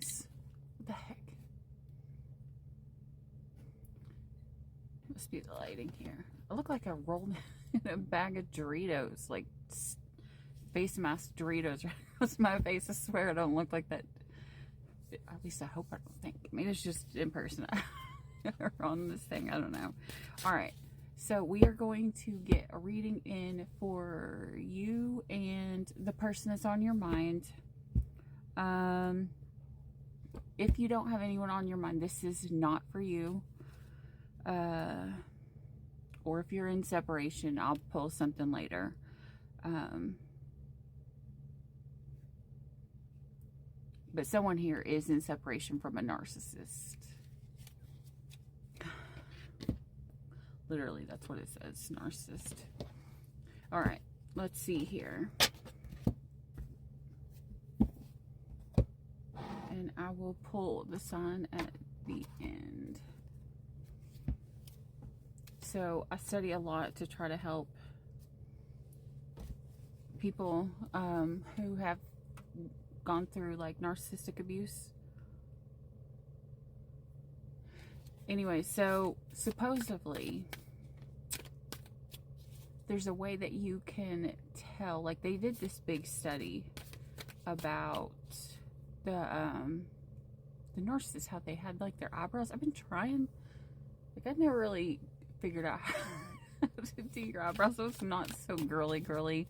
Anyways, what the heck? Must be the lighting here. I look like I rolled in a bag of Doritos, like face mask Doritos right across my face. I swear I don't look like that. At least I hope I don't think. Maybe it's just in person or on this thing. I don't know. All right. So we are going to get a reading in for you and the person that's on your mind. If you don't have anyone on your mind, this is not for you. Or if you're in separation, I'll pull something later. But someone here is in separation from a narcissist. Literally, that's what it says, narcissist. All right, let's see here. And I will pull the sign at the end. So I study a lot to try to help people who have gone through like narcissistic abuse. Anyway, so supposedly there's a way that you can tell, like they did this big study about the narcissists, how they had like their eyebrows. I've been trying, like I've never really figured out how to do your eyebrows. So it's not so girly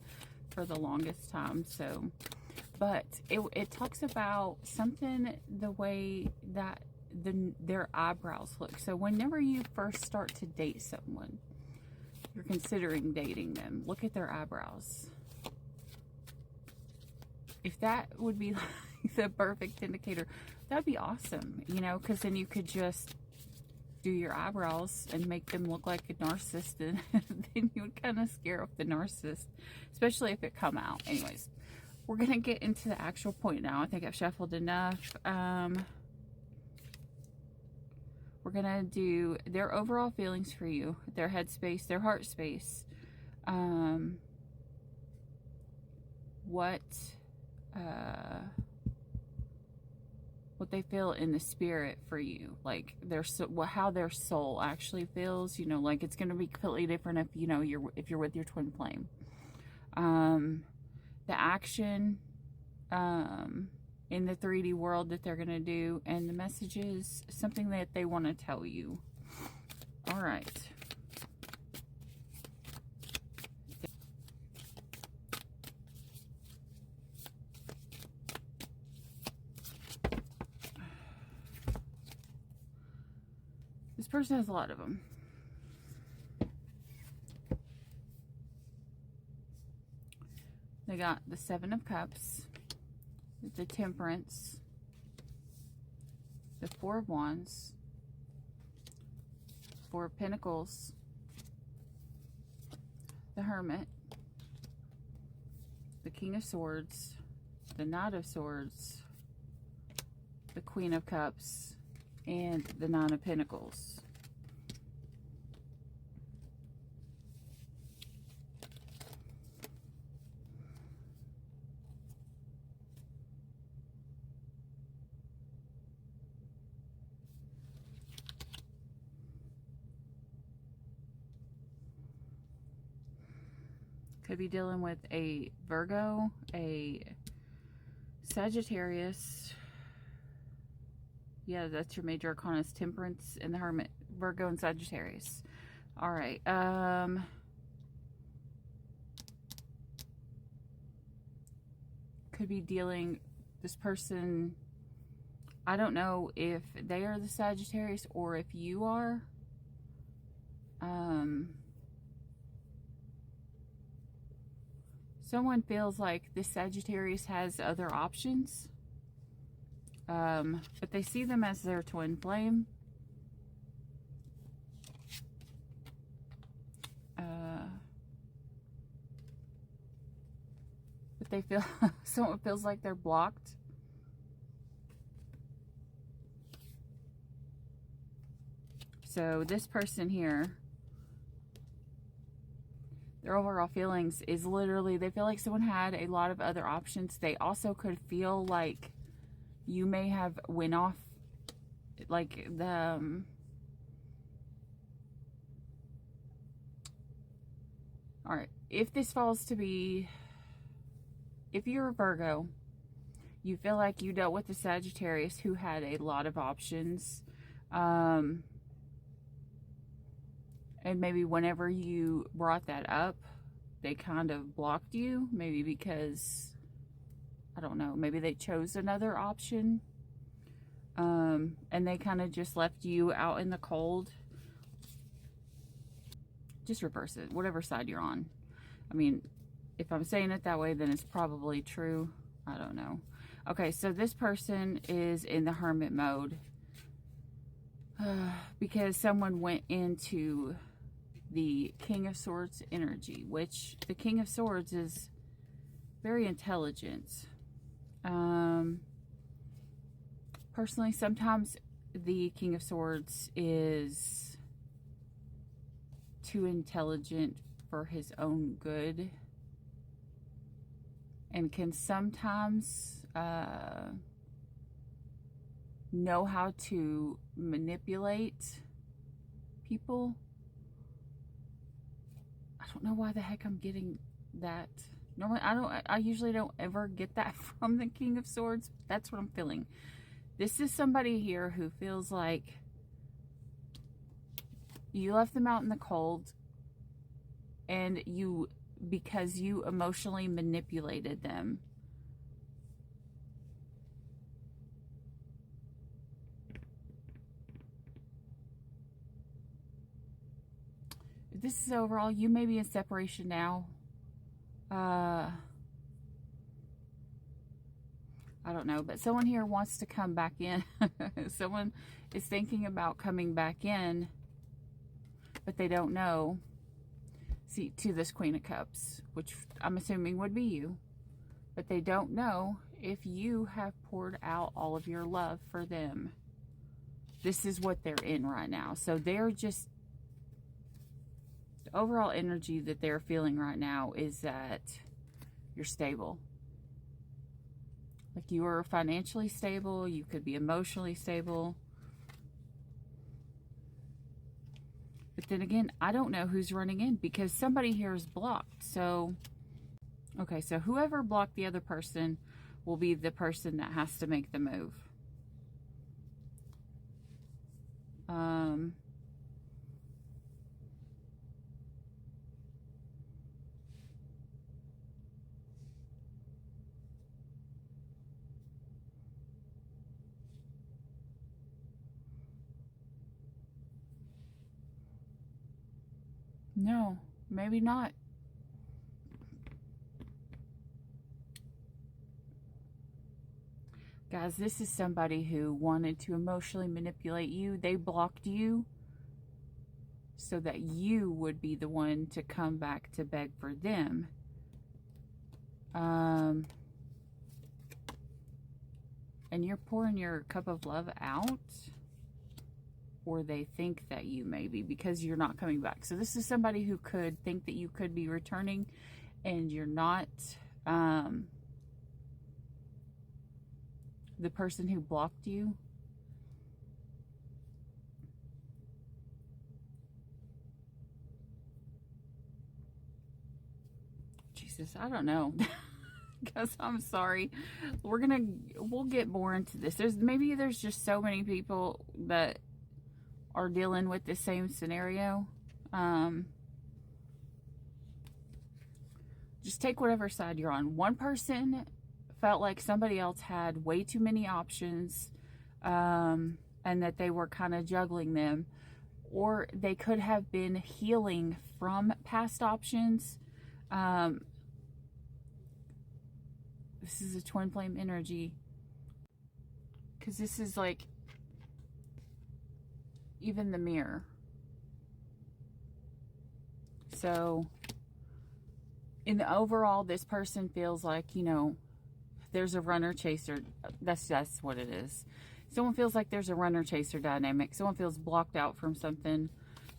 for the longest time. So, but it talks about something, the way that their eyebrows look. So whenever you first start to date someone, you're considering dating them, look at their eyebrows. If that would be like the perfect indicator, that'd be awesome, you know, because then you could just do your eyebrows and make them look like a narcissist, and then you would kind of scare off the narcissist, especially if it come out. Anyways, we're gonna get into the actual point now. I think I've shuffled enough. We're gonna do their overall feelings for you, their head space, their heart space, what they feel in the spirit for you, like how their soul actually feels. You know, like it's going to be completely different if you know if you're with your twin flame. The action in the 3D world that they're going to do, and the messages, something that they want to tell you. All right. This person has a lot of them. They got the 7 of Cups, the Temperance, the 4 of Wands, 4 of Pentacles, the Hermit, the King of Swords, the Knight of Swords, the Queen of Cups, and the 9 of Pentacles. Could be dealing with a Virgo, a Sagittarius. Yeah, that's your major arcana, Temperance and the Hermit, Virgo and Sagittarius. All right. Could be dealing, this person, I don't know if they are the Sagittarius or if you are. Someone feels like this Sagittarius has other options. But they see them as their twin flame. But they feel, someone feels like they're blocked. So this person here, their overall feelings is literally, they feel like someone had a lot of other options. They also could feel like You may have went off, like, all right, if this falls to be, if you're a Virgo, you feel like you dealt with a Sagittarius who had a lot of options. And maybe whenever you brought that up, they kind of blocked you. Maybe because, I don't know, maybe they chose another option. And they kind of just left you out in the cold. Just reverse it, whatever side you're on. I mean, if I'm saying it that way, then it's probably true. I don't know. Okay, so this person is in the hermit mode because someone went into the King of Swords energy, which the King of Swords is very intelligent. Personally, sometimes the King of Swords is too intelligent for his own good and can sometimes know how to manipulate people. I don't know why the heck I'm getting that. Normally, I usually don't ever get that from the King of Swords. That's what I'm feeling. This is somebody here who feels like you left them out in the cold, and because you emotionally manipulated them. If this is overall, you may be in separation now. I don't know, but someone here wants to come back in. Someone is thinking about coming back in, but they don't know. See, to this Queen of Cups, which I'm assuming would be you, but they don't know if you have poured out all of your love for them. This is what they're in right now. So they're just, the overall energy that they're feeling right now is that you're stable. Like, you are financially stable, you could be emotionally stable. But then again, I don't know who's running in because somebody here is blocked. So, okay, so whoever blocked the other person will be the person that has to make the move. No, maybe not. Guys, this is somebody who wanted to emotionally manipulate you. They blocked you so that you would be the one to come back to beg for them. And you're pouring your cup of love out, or they think that you may be because you're not coming back. So this is somebody who could think that you could be returning and you're not. The person who blocked you, Jesus, I don't know. Guys, I'm sorry. We'll get more into this. Maybe there's just so many people that are dealing with the same scenario. Just take whatever side you're on. One person felt like somebody else had way too many options, and that they were kind of juggling them, or they could have been healing from past options. This is a twin flame energy, because this is like even the mirror. So in the overall, this person feels like, you know, there's a runner chaser. That's what it is. Someone feels like there's a runner chaser dynamic. Someone feels blocked out from something.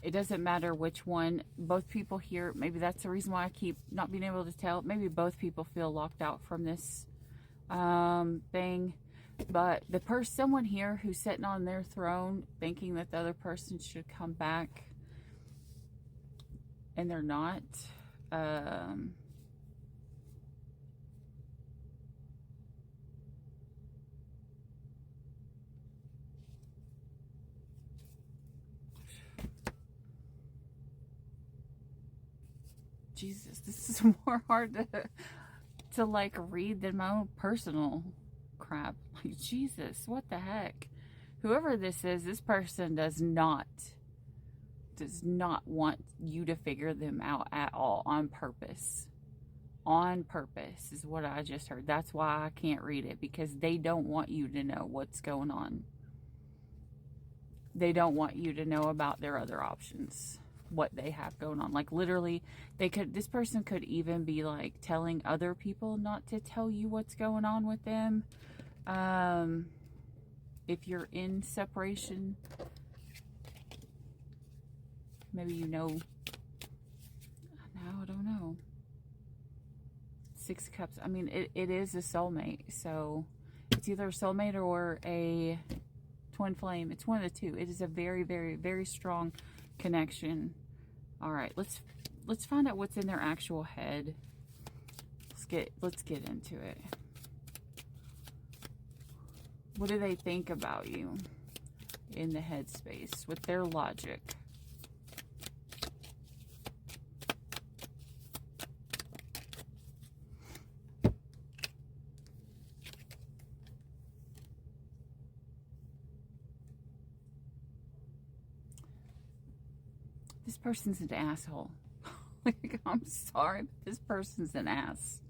It doesn't matter which one. Both people here, maybe that's the reason why I keep not being able to tell. Maybe both people feel locked out from this thing. But someone here who's sitting on their throne thinking that the other person should come back, and they're not. Jesus, this is more hard to like read than my own personal crap. Like, Jesus, what the heck? Whoever this is, this person does not want you to figure them out at all, on purpose. On purpose is what I just heard. That's why I can't read it, because they don't want you to know what's going on. They don't want you to know about their other options, what they have going on. Like, literally, this person could even be like telling other people not to tell you what's going on with them. If you're in separation, maybe you know. No, I don't know. 6 Cups. I mean, it is a soulmate. So it's either a soulmate or a twin flame. It's one of the two. It is a very, very, very strong connection. All right, let's find out what's in their actual head. Let's get into it. What do they think about you in the headspace with their logic? This person's an asshole. Like, I'm sorry, but this person's an ass.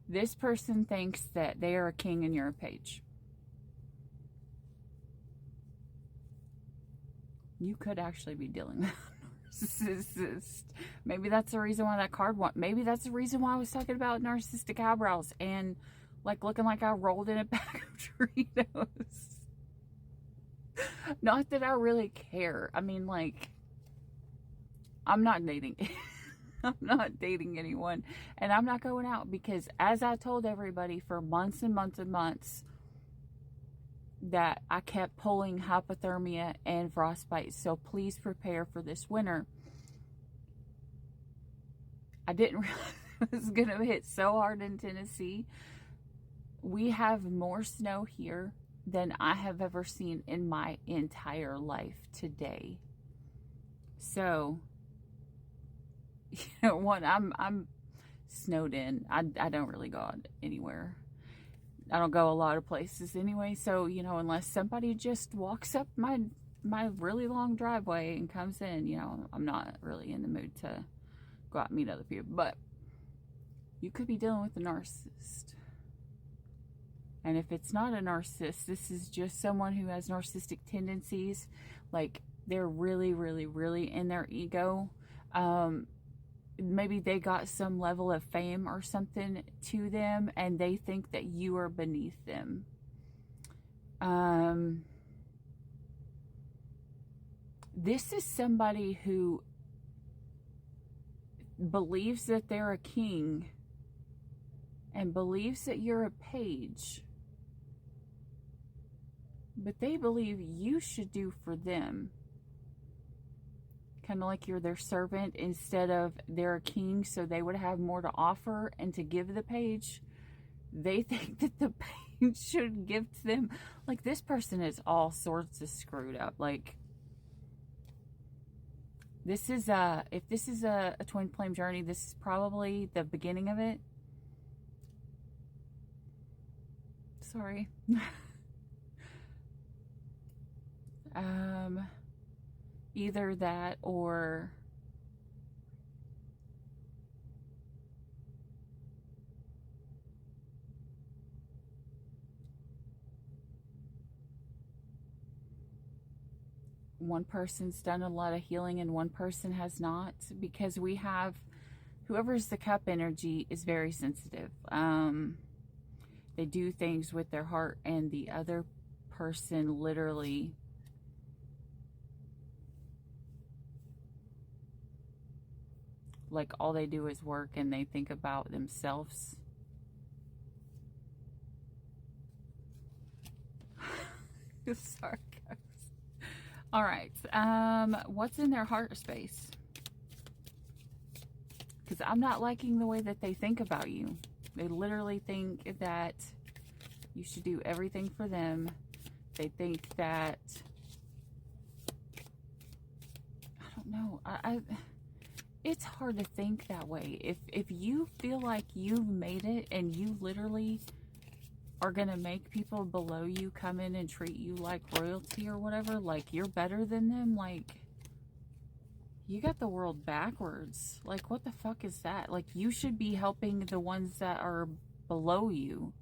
This person thinks that they are a king and you're a page. You could actually be dealing with a narcissist. Maybe that's the reason why that card won. Maybe that's the reason why I was talking about narcissistic eyebrows and like looking like I rolled in a bag of Doritos. Not that I really care. I mean, like, I'm not dating. I'm not dating anyone. And I'm not going out because, as I told everybody for months and months and months, that I kept pulling hypothermia and frostbite. So please prepare for this winter. I didn't realize it was going to hit so hard in Tennessee. We have more snow here than I have ever seen in my entire life today. So, you know what? I'm snowed in. I don't really go out anywhere. I don't go a lot of places anyway. So, you know, unless somebody just walks up my really long driveway and comes in, you know, I'm not really in the mood to go out and meet other people. But you could be dealing with a narcissist. And if it's not a narcissist, this is just someone who has narcissistic tendencies. Like, they're really, really, really in their ego. Maybe they got some level of fame or something to them, and they think that you are beneath them. This is somebody who believes that they're a king and believes that you're a page, but they believe you should do for them. Kind of like you're their servant instead of they're a king, so they would have more to offer and to give the page. They think that the page should give to them. Like, this person is all sorts of screwed up. Like, this is if this is a twin flame journey, this is probably the beginning of it. Sorry. Either that or one person's done a lot of healing and one person has not, because we have whoever's the cup energy is very sensitive. They do things with their heart, and the other person literally like all they do is work and they think about themselves. Sorry, guys. All right. What's in their heart space? Because I'm not liking the way that they think about you. They literally think that you should do everything for them. They think that, I don't know. It's hard to think that way. If you feel like you've made it and you literally are going to make people below you come in and treat you like royalty or whatever, like you're better than them, like you got the world backwards. Like, what the fuck is that? Like, you should be helping the ones that are below you.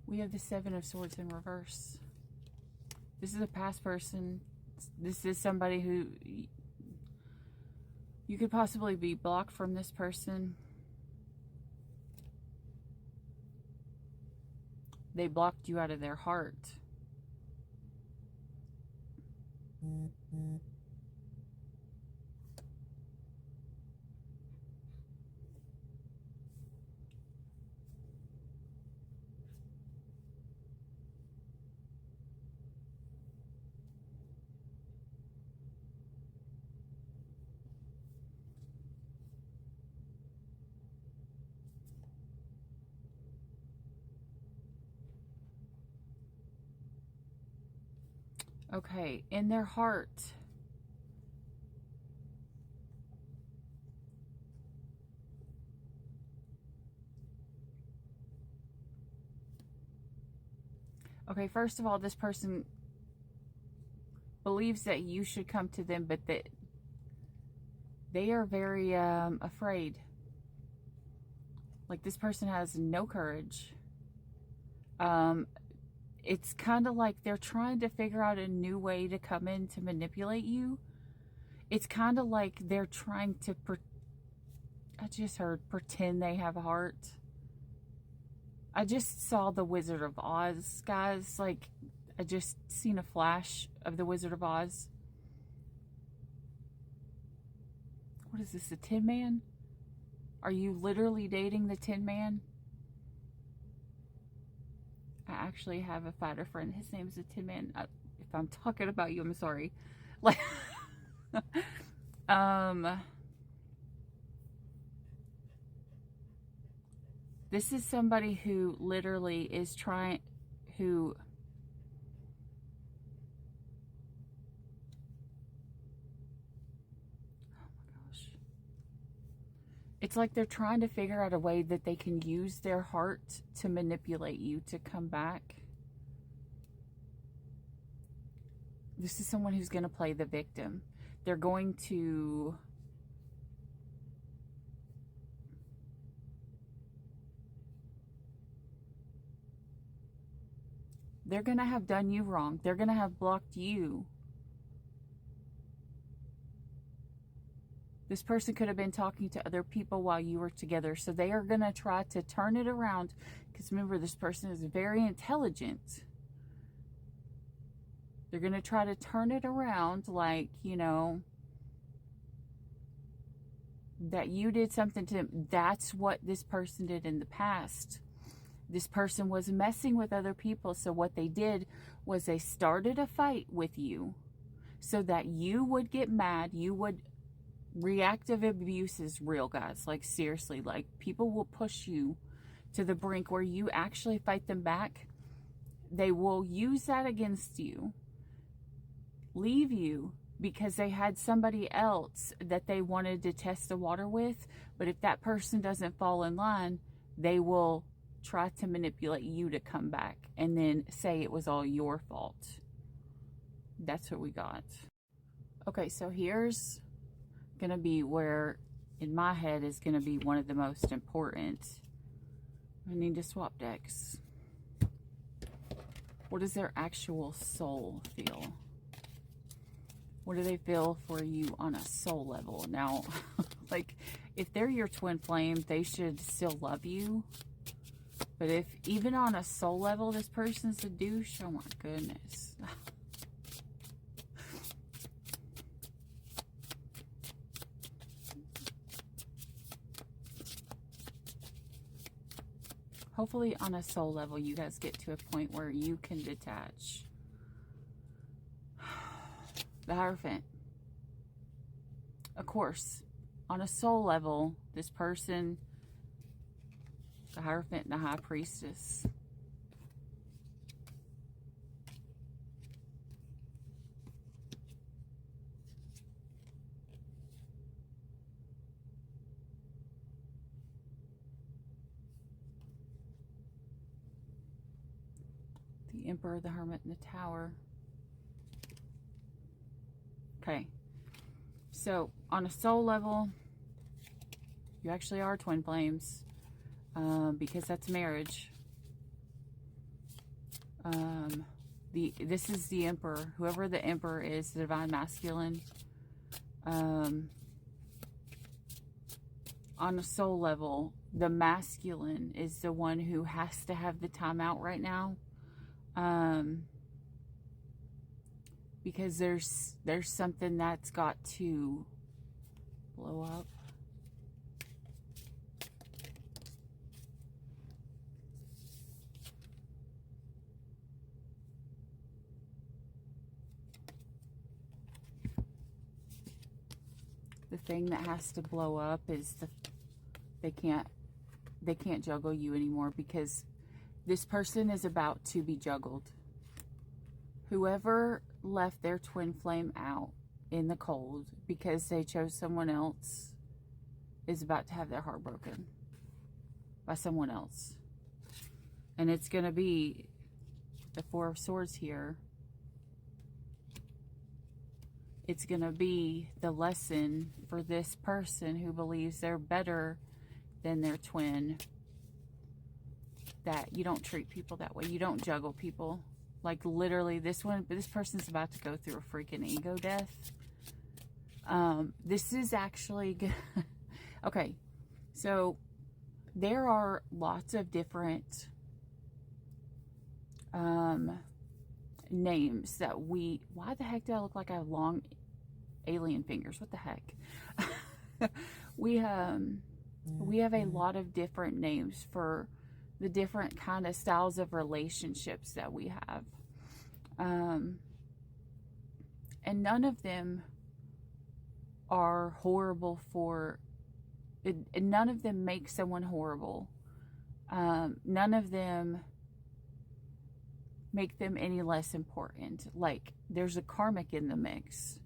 We have the Seven of Swords in reverse. This is a past person. This is somebody who you could possibly be blocked from this person. They blocked you out of their heart. Okay, in their heart, okay, first of all, this person believes that you should come to them, but that they are very afraid. Like, this person has no courage. It's kind of like they're trying to figure out a new way to come in to manipulate you. It's kind of like they're trying to, I just heard, pretend they have a heart. I just saw the Wizard of Oz, guys. Like, I just seen a flash of the Wizard of Oz. What is this, the Tin Man? Are you literally dating the Tin Man? I actually have a fighter friend. His name is the Tin Man. If I'm talking about you, I'm sorry. Like, this is somebody who literally is trying, who, oh my gosh. It's like they're trying to figure out a way that they can use their heart to manipulate you to come back. This is someone who's going to play the victim. They're going to... They're going to have done you wrong. They're going to have blocked you. This person could have been talking to other people while you were together. So they are going to try to turn it around. Because remember, this person is very intelligent. They're going to try to turn it around like, you know, that you did something to them. That's what this person did in the past. This person was messing with other people. So what they did was they started a fight with you so that you would get mad. You would... Reactive abuse is real, guys. Like, seriously, like, people will push you to the brink where you actually fight them back. They will use that against you, leave you because they had somebody else that they wanted to test the water with. But if that person doesn't fall in line, they will try to manipulate you to come back and then say it was all your fault. That's what we got. Okay, so here's going to be where, in my head, is going to be one of the most important. I need to swap decks. What does their actual soul feel? What do they feel for you on a soul level? Now, like, if they're your twin flame, they should still love you. But if, even on a soul level, this person's a douche, oh my goodness. hopefully on a soul level, you guys get to a point where you can detach. The Hierophant. Of course, on a soul level, this person, the Hierophant and the High Priestess. The Emperor, the Hermit, and the Tower. Okay. So, on a soul level, you actually are twin flames. Because that's marriage. This is the Emperor. Whoever the Emperor is, the Divine Masculine. On a soul level, the masculine is the one who has to have the time out right now. Because there's something that's got to blow up. The thing that has to blow up is they can't juggle you anymore, because this person is about to be juggled. Whoever left their twin flame out in the cold because they chose someone else is about to have their heart broken by someone else. And it's going to be the Four of Swords here. It's going to be the lesson for this person who believes they're better than their twin, that you don't treat people that way. You don't juggle people. Like, literally, this person's about to go through a freaking ego death. This is actually good. Okay, so there are lots of different names that why the heck do I look like I have long alien fingers? What the heck? we have a lot of different names for the different kind of styles of relationships that we have. And none of them are horrible none of them make someone horrible. None of them make them any less important. Like, there's a karmic in the mix.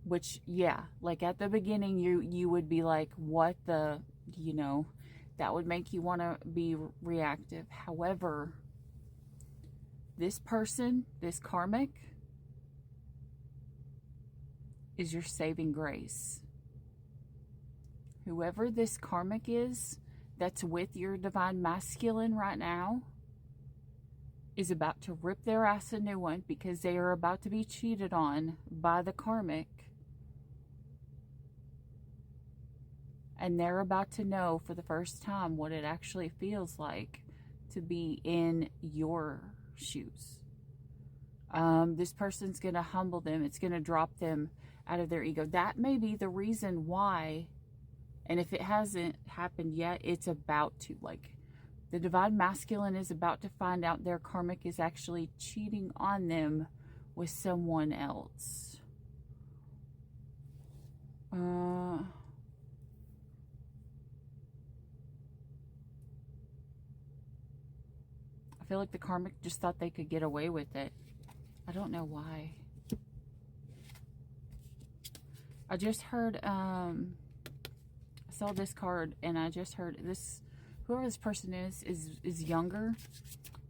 Which, yeah, like at the beginning, you would be like, what the, that would make you want to be reactive. However, this person, this karmic, is your saving grace. Whoever this karmic is that's with your divine masculine right now is about to rip their ass a new one, because they are about to be cheated on by the karmic. And they're about to know for the first time what it actually feels like to be in your shoes. This person's going to humble them. It's going to drop them out of their ego. That may be the reason why, and if it hasn't happened yet, it's about to. Like, the divine masculine is about to find out their karmic is actually cheating on them with someone else. I feel like the karmic just thought they could get away with it. I don't know why. I just heard, I saw this card, and I just heard this, whoever this person is younger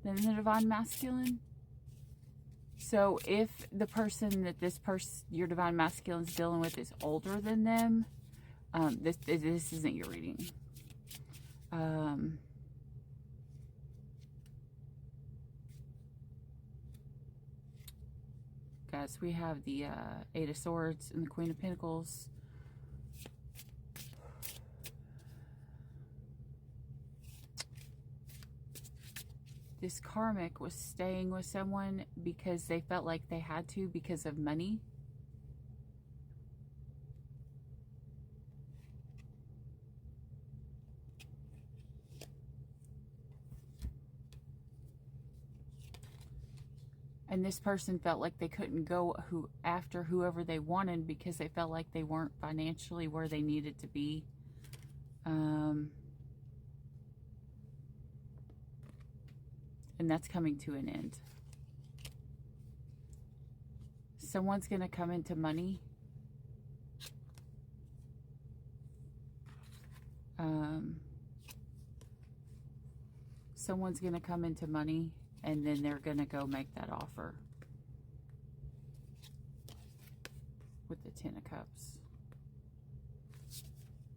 than the divine masculine. So if the person that your divine masculine is dealing with is older than them, this isn't your reading. Guys, we have the Eight of Swords and the Queen of Pentacles. This karmic was staying with someone because they felt like they had to because of money. And this person felt like they couldn't go after whoever they wanted because they felt like they weren't financially where they needed to be. And that's coming to an end. Someone's going to come into money. Someone's going to come into money, and then they're going to go make that offer with the Ten of Cups.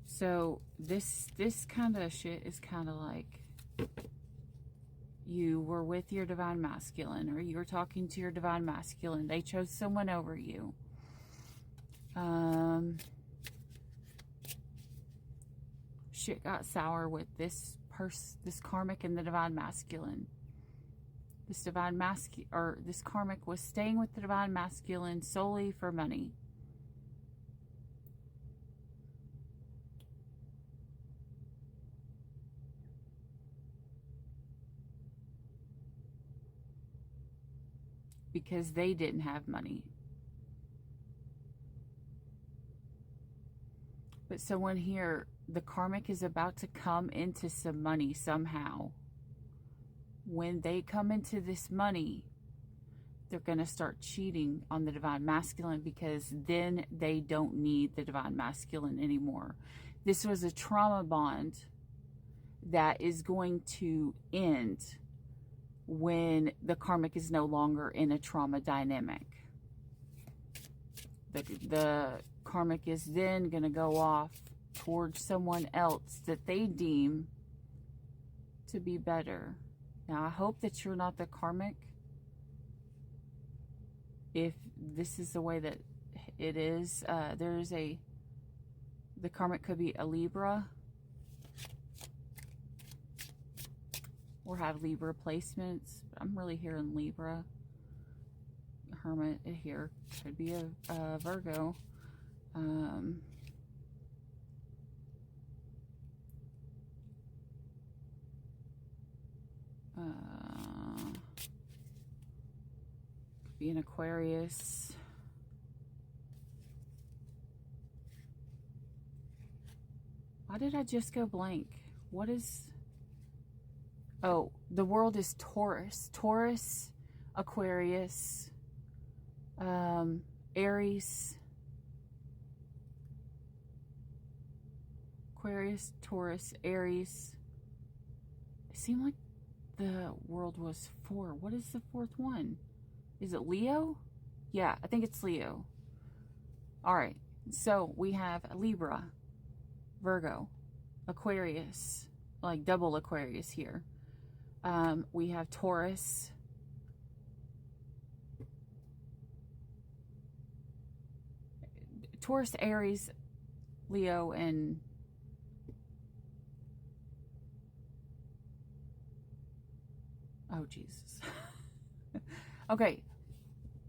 So this kind of shit is kind of like you were with your divine masculine, or you were talking to your divine masculine. They chose someone over you. Shit got sour with this karmic and the divine masculine. This karmic was staying with the divine masculine solely for money. Because they didn't have money. But someone here, the karmic is about to come into some money somehow. When they come into this money, they're going to start cheating on the divine masculine, because then they don't need the divine masculine anymore. This was a trauma bond that is going to end when the karmic is no longer in a trauma dynamic. The karmic is then going to go off towards someone else that they deem to be better. Now, I hope that you're not the karmic. If this is the way that it is, the karmic could be a Libra, or have Libra placements. I'm really hearing Libra. Hermit here could be a Virgo. Could be an Aquarius. Why did I just go blank? What is... Oh, the world is Taurus. Taurus, Aquarius, Aries. Aquarius, Taurus, Aries. It seemed like the world was 4. What is the 4th one? Is it Leo? Yeah, I think it's Leo. All right. So we have Libra, Virgo, Aquarius, like double Aquarius here. We have Taurus, Aries, Leo, and oh, Jesus. Okay,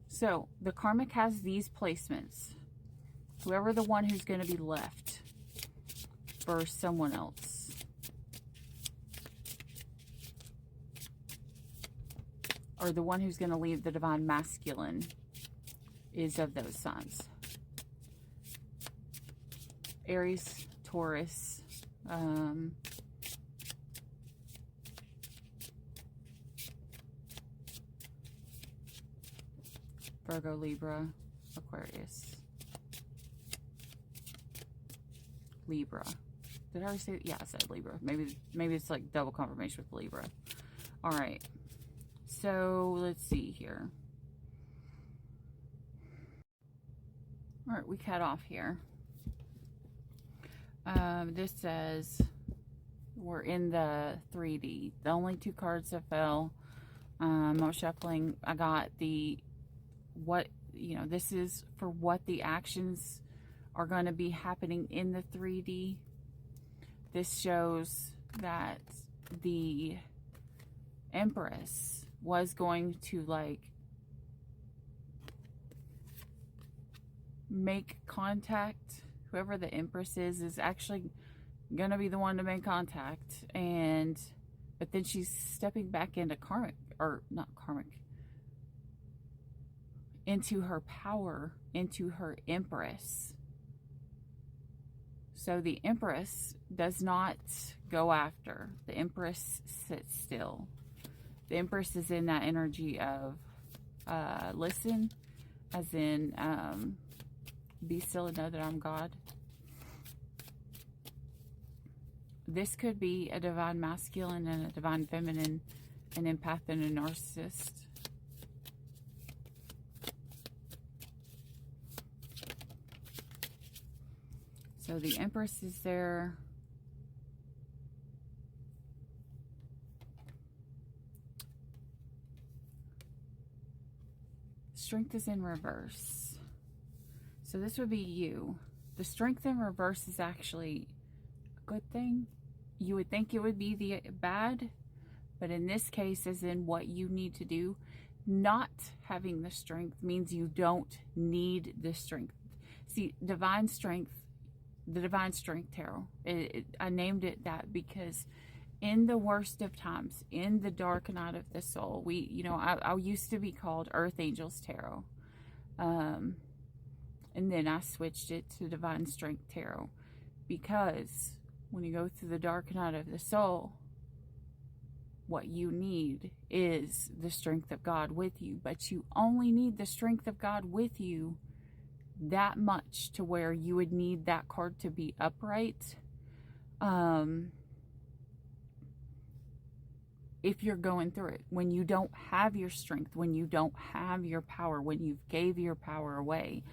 so the karmic has these placements. Whoever the one who's going to be left for someone else. Or the one who's going to leave the divine masculine is of those signs. Aries, Taurus, Virgo, Libra, Aquarius. Libra. Did I already say? Yeah, I said Libra. Maybe it's like double confirmation with Libra. All right. So let's see here. All right, we cut off here. This says we're in the 3D. The only 2 cards that fell. I was shuffling. I got this is for what the actions are going to be happening in the 3D. This shows that the Empress was going to like make contact. Whoever the Empress is actually gonna be the one to make contact, but then she's stepping back into karmic, or not karmic, into her power, into her Empress. So the Empress does not go after. The Empress sits still. The Empress is in that energy of listen, as in be still and know that I'm God. This could be a divine masculine and a divine feminine, an empath and a narcissist. So the Empress is there. Strength is in reverse. So this would be you. The Strength in reverse is actually a good thing. You would think it would be the bad, but in this case, as in what you need to do, not having the strength means you don't need the strength. See, divine strength, the Divine Strength Tarot, I named it that because in the worst of times, in the dark night of the soul, I used to be called Earth Angels Tarot. And then I switched it to Divine Strength Tarot because when you go through the dark night of the soul, what you need is the strength of God with you. But you only need the strength of God with you that much to where you would need that card to be upright. If you're going through it, when you don't have your strength, when you don't have your power, when you've gave your power away.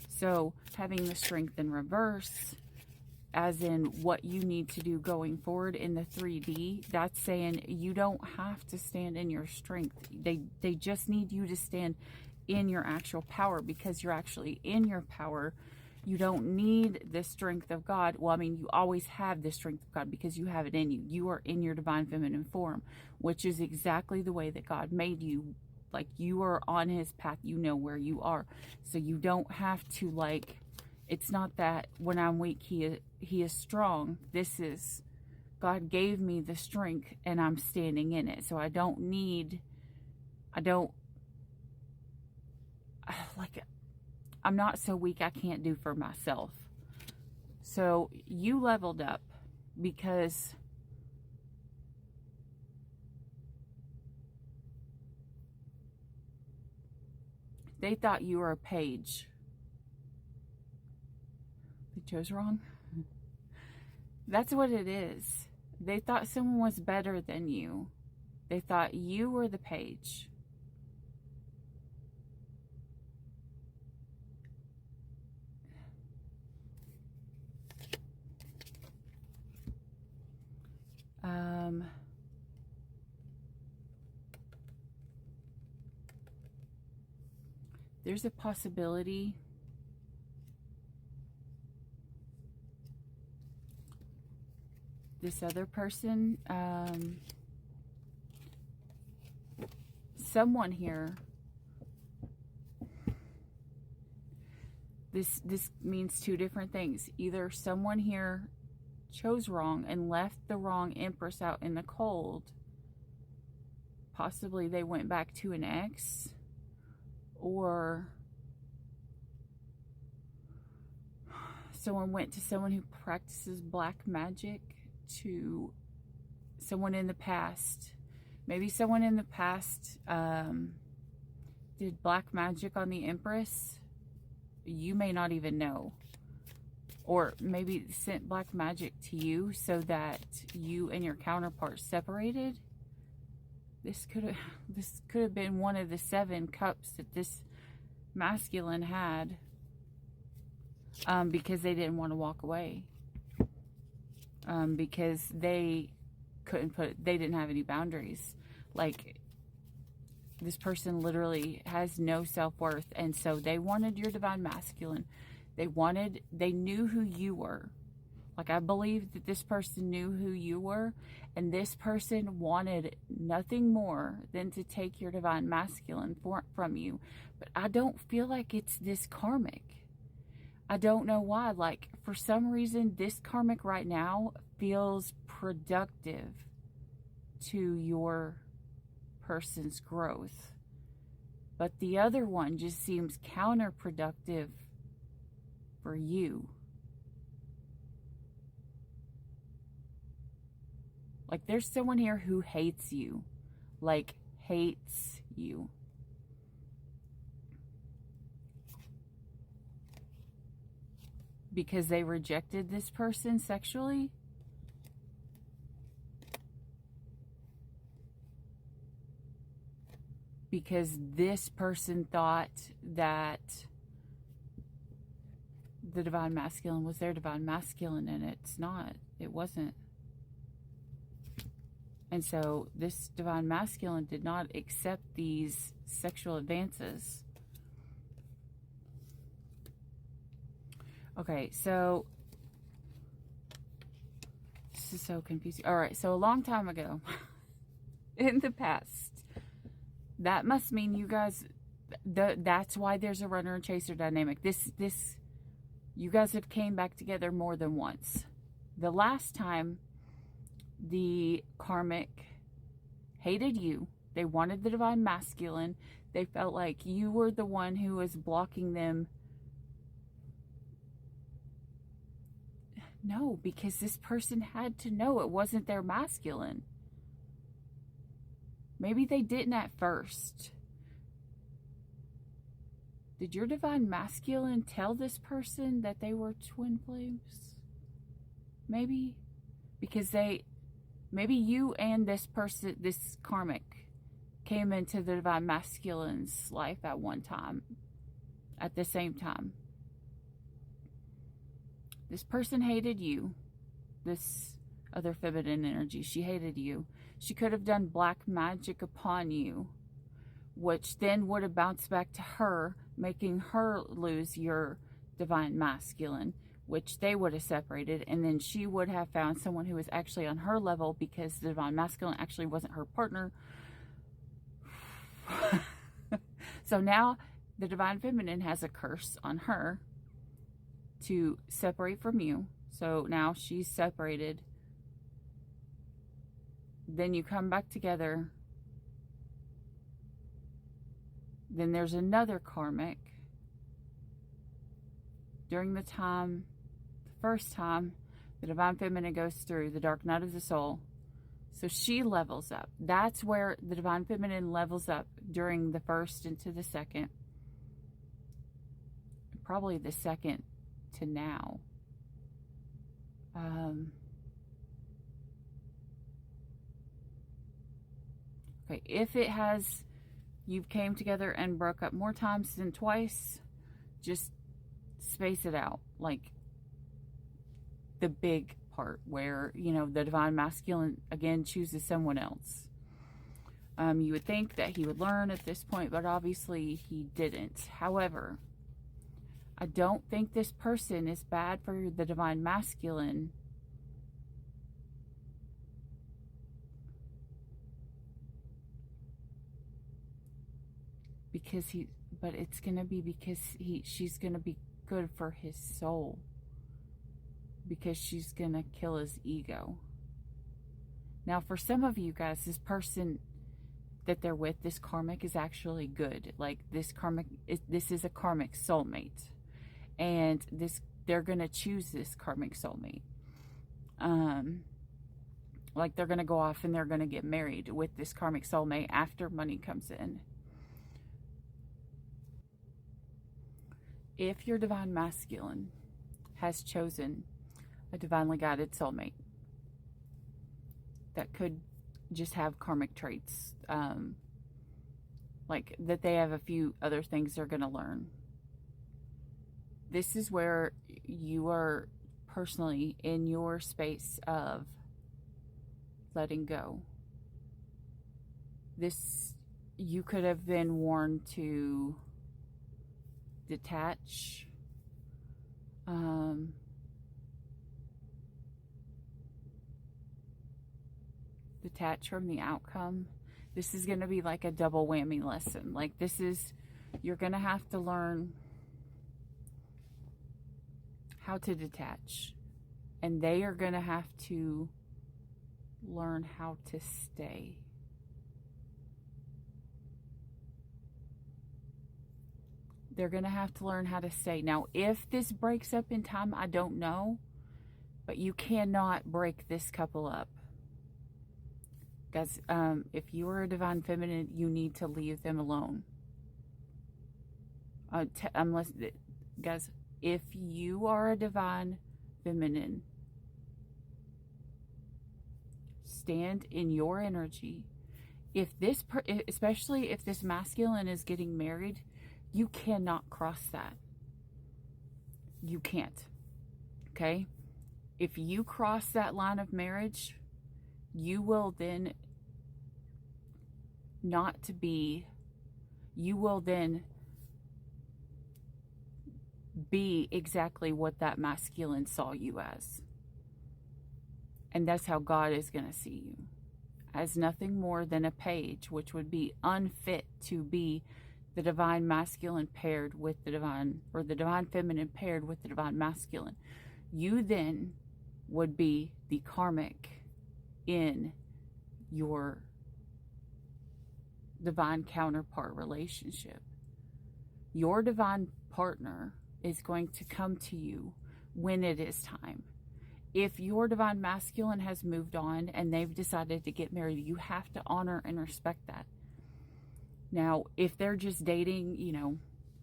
So having the strength in reverse, as in what you need to do going forward in the 3D, that's saying you don't have to stand in your strength. They just need you to stand in your actual power, because you're actually in your power. You don't need the strength of God. Well, I mean, you always have the strength of God because you have it in you. You are in your divine feminine form, which is exactly the way that God made you. Like, you are on his path. You know where you are. So you don't have to, like, it's not that when I'm weak, he is strong. This is, God gave me the strength and I'm standing in it. So I'm not so weak I can't do for myself. So you leveled up because they thought you were a page. They chose wrong. That's what it is. They thought someone was better than you. They thought you were the page. There's a possibility this other person, someone here, this means two different things. Either someone here chose wrong and left the wrong Empress out in the cold. Possibly they went back to an ex, or someone went to someone who practices black magic, to someone in the past. Maybe someone in the past did black magic on the Empress. You may not even know. Or maybe sent black magic to you so that you and your counterpart separated. This could have been one of the 7 cups that this masculine had, because they didn't want to walk away, because they didn't have any boundaries. Like, this person literally has no self-worth, and so they wanted your divine masculine. They knew who you were. Like, I believe that this person knew who you were, and this person wanted nothing more than to take your divine masculine from you. But I don't feel like it's this karmic. I don't know why. Like, for some reason, this karmic right now feels productive to your person's growth. But the other one just seems counterproductive for you. Like there's someone here who hates you. Like hates you. Because they rejected this person sexually. Because this person thought that the divine masculine was their divine masculine, and it's not. It wasn't. And so this divine masculine did not accept these sexual advances. Okay, so this is so confusing. All right, so a long time ago, in the past, that must mean you guys, that's why there's a runner and chaser dynamic. You guys have came back together more than once. The last time, the karmic hated you. They wanted the divine masculine. They felt like you were the one who was blocking them. No, because this person had to know it wasn't their masculine. Maybe they didn't at first. Did your divine masculine tell this person that they were twin flames? Maybe. Because maybe you and this person, this karmic, came into the divine masculine's life at one time. At the same time. This person hated you. This other feminine energy, she hated you. She could have done black magic upon you, which then would have bounced back to her, making her lose your divine masculine, which they would have separated, and then she would have found someone who was actually on her level because the divine masculine actually wasn't her partner. So now the divine feminine has a curse on her to separate from you. So now she's separated. Then you come back together. Then there's another karmic. During the first time, the divine feminine goes through the dark night of the soul. So she levels up. That's where the divine feminine levels up during the first into the second. Probably the second to now. Okay, if it has, you've came together and broke up more times than twice, just space it out. Like the big part where, the divine masculine again chooses someone else. You would think that he would learn at this point, but obviously he didn't. However, I don't think this person is bad for the divine masculine. But it's going to be because she's going to be good for his soul. Because she's going to kill his ego. Now, for some of you guys, this person that they're with, this karmic, is actually good. Like this is a karmic soulmate. And they're going to choose this karmic soulmate. Like they're going to go off and they're going to get married with this karmic soulmate after money comes in. If your divine masculine has chosen a divinely guided soulmate that could just have karmic traits, like that they have a few other things they're going to learn. This is where you are personally in your space of letting go. You could have been warned to detach. Detach from the outcome. This is going to be like a double whammy lesson. Like you're going to have to learn how to detach. And they are going to have to learn how to stay. They're going to have to learn how to stay. Now, if this breaks up in time, I don't know. But you cannot break this couple up. Guys, if you are a divine feminine, you need to leave them alone. Guys, if you are a divine feminine, stand in your energy. If this, especially if this masculine is getting married, you cannot cross that. You can't. Okay? If you cross that line of marriage, you will then be exactly what that masculine saw you as. And that's how God is going to see you. As nothing more than a page, which would be unfit to be the divine masculine paired with the divine, or the divine feminine paired with the divine masculine. You then would be the karmic in your divine counterpart relationship. Your divine partner is going to come to you when it is time. If your divine masculine has moved on and they've decided to get married, you have to honor and respect that. Now, if they're just dating, you know,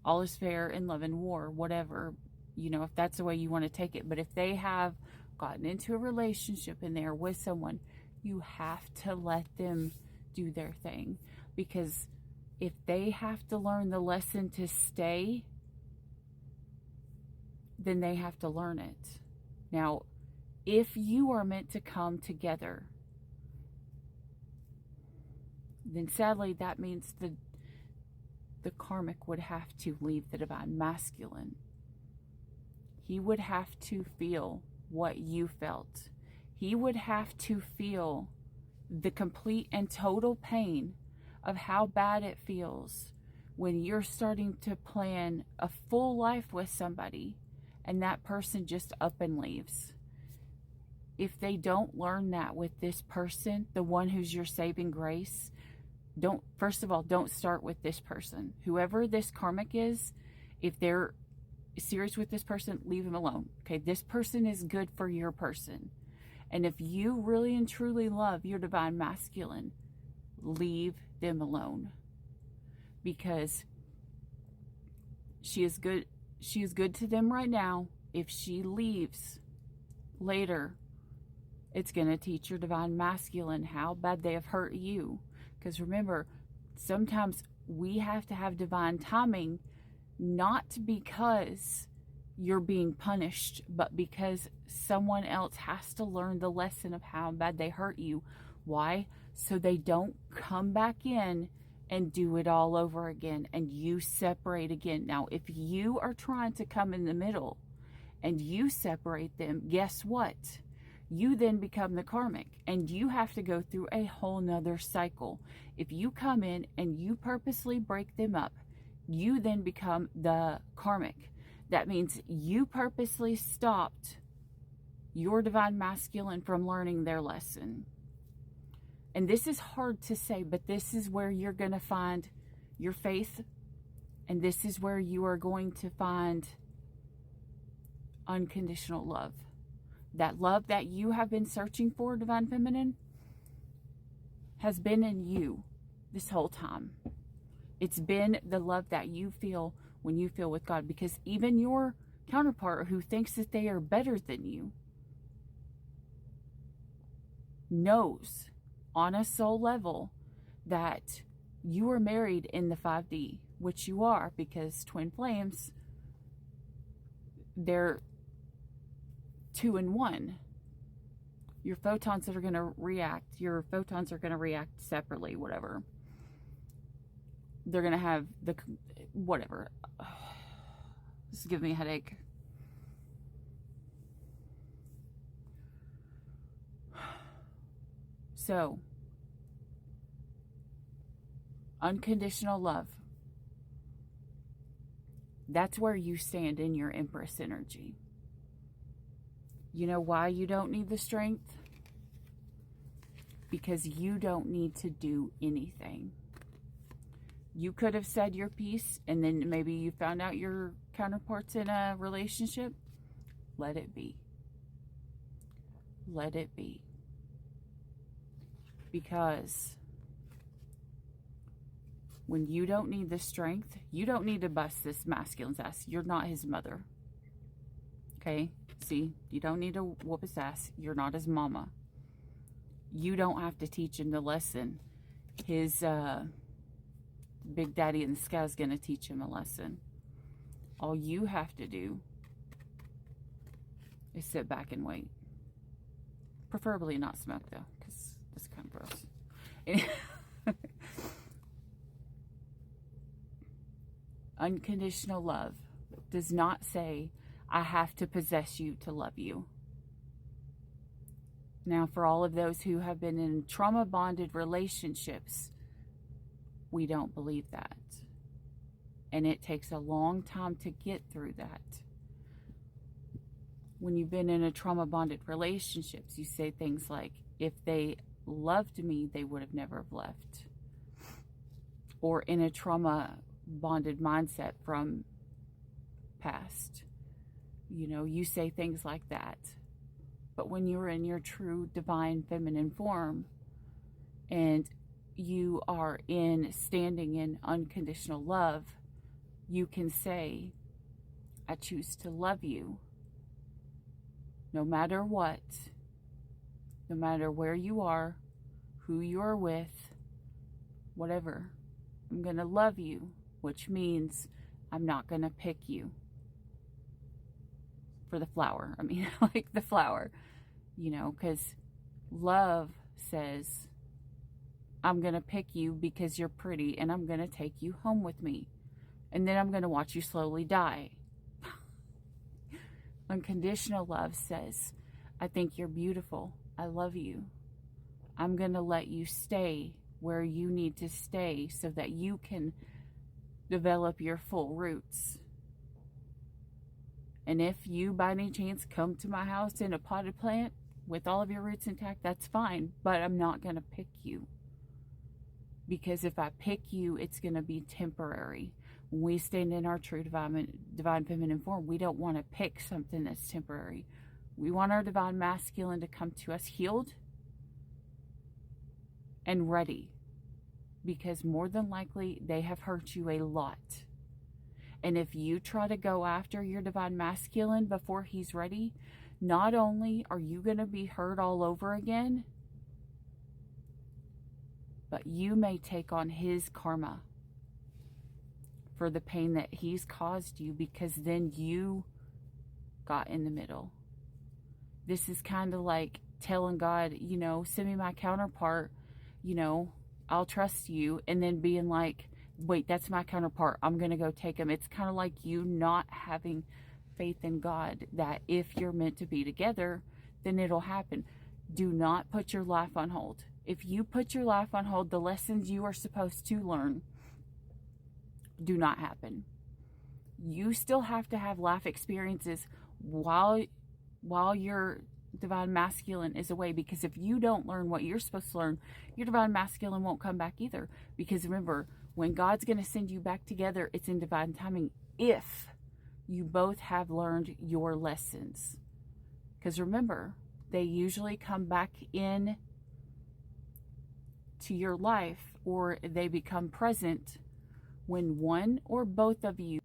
all is fair in love and war, whatever, you know, if that's the way you want to take it. But if they have gotten into a relationship and they're with someone, you have to let them do their thing. Because if they have to learn the lesson to stay, then they have to learn it. Now, if you are meant to come together, then sadly that means the karmic would have to leave the divine masculine. He would have to feel what you felt. He would have to feel the complete and total pain of how bad it feels when you're starting to plan a full life with somebody and that person just up and leaves. If they don't learn that with this person, the one who's your saving grace, first of all, don't start with this person. Whoever this karmic is, if they're serious with this person, leave them alone. Okay, this person is good for your person. And if you really and truly love your divine masculine, leave them alone. Because she is good to them right now. If she leaves later, it's going to teach your divine masculine how bad they have hurt you. Because remember, sometimes we have to have divine timing, not because you're being punished, but because someone else has to learn the lesson of how bad they hurt you. Why? So they don't come back in and do it all over again and you separate again. Now, if you are trying to come in the middle and you separate them, guess what? You then become the karmic and you have to go through a whole nother cycle. If you come in and you purposely break them up, you then become the karmic. That means you purposely stopped your divine masculine from learning their lesson. And this is hard to say, but this is where you're going to find your faith. And this is where you are going to find unconditional love. That love that you have been searching for, divine feminine, has been in you this whole time. It's been the love that you feel when you feel with God. Because even your counterpart who thinks that they are better than you knows on a soul level that you are married in the 5D, which you are, because twin flames, they're 2 in 1. Your photons are going to react separately, whatever. They're going to have whatever. This is giving me a headache. So, unconditional love. That's where you stand in your Empress energy. You know why you don't need the strength? Because you don't need to do anything. You could have said your piece, and then maybe you found out your counterpart's in a relationship. Let it be. Let it be. Because when you don't need the strength, you don't need to bust this masculine's ass. You're not his mother. Okay? See, you don't need to whoop his ass. You're not his mama. You don't have to teach him the lesson. His big daddy in the sky is going to teach him a lesson. All you have to do is sit back and wait. Preferably not smoke, though, because that's kind of gross. Unconditional love does not say, I have to possess you to love you. Now, for all of those who have been in trauma-bonded relationships, we don't believe that. And it takes a long time to get through that. When you've been in a trauma-bonded relationships, you say things like, if they loved me, they would have never have left. Or in a trauma-bonded mindset from past. You know, you say things like that. But when you're in your true divine feminine form and you are standing in unconditional love, you can say, I choose to love you no matter what, no matter where you are, who you are with, whatever. I'm going to love you, which means I'm not going to pick you for the flower. I mean, like the flower, you know, because love says, I'm going to pick you because you're pretty and I'm going to take you home with me. And then I'm going to watch you slowly die. Unconditional love says, I think you're beautiful. I love you. I'm going to let you stay where you need to stay so that you can develop your full roots. And if you, by any chance, come to my house in a potted plant with all of your roots intact, that's fine. But I'm not going to pick you. Because if I pick you, it's going to be temporary. When we stand in our true divine feminine form, we don't want to pick something that's temporary. We want our divine masculine to come to us healed and ready. Because more than likely, they have hurt you a lot. And if you try to go after your divine masculine before he's ready, not only are you going to be hurt all over again, but you may take on his karma for the pain that he's caused you, because then you got in the middle. This is kind of like telling God, you know, send me my counterpart, you know, I'll trust you, and then being like, wait, that's my counterpart, I'm going to go take him. It's kind of like you not having faith in God that if you're meant to be together, then it'll happen. Do not put your life on hold. If you put your life on hold, the lessons you are supposed to learn do not happen. You still have to have life experiences while your divine masculine is away, because if you don't learn what you're supposed to learn, your divine masculine won't come back either. Because remember, when God's going to send you back together, it's in divine timing if you both have learned your lessons. Because remember, they usually come back in to your life, or they become present when one or both of you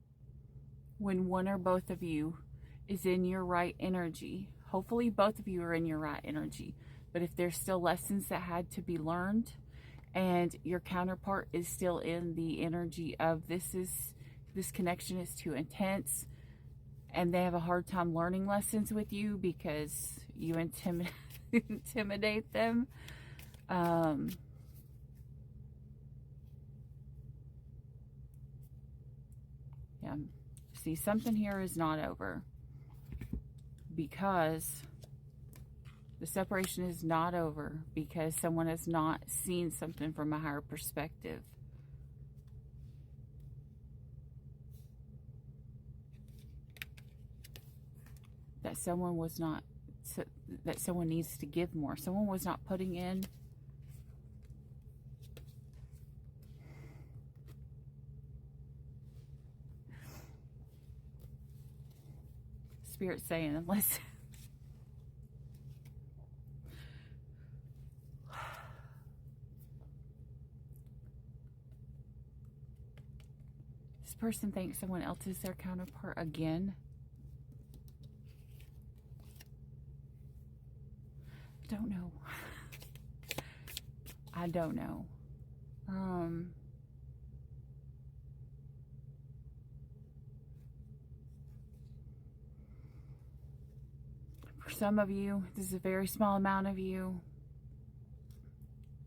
is in your right energy. Hopefully both of you are in your right energy. But if there's still lessons that had to be learned and your counterpart is still in the energy of this connection is too intense, and they have a hard time learning lessons with you because you intimidate them, yeah. See, something here is not over, because the separation is not over because someone has not seen something from a higher perspective. That someone needs to give more. Someone was not putting in Spirit's saying, unless this person thinks someone else is their counterpart again. I don't know. I don't know. For some of you, this is a very small amount of you.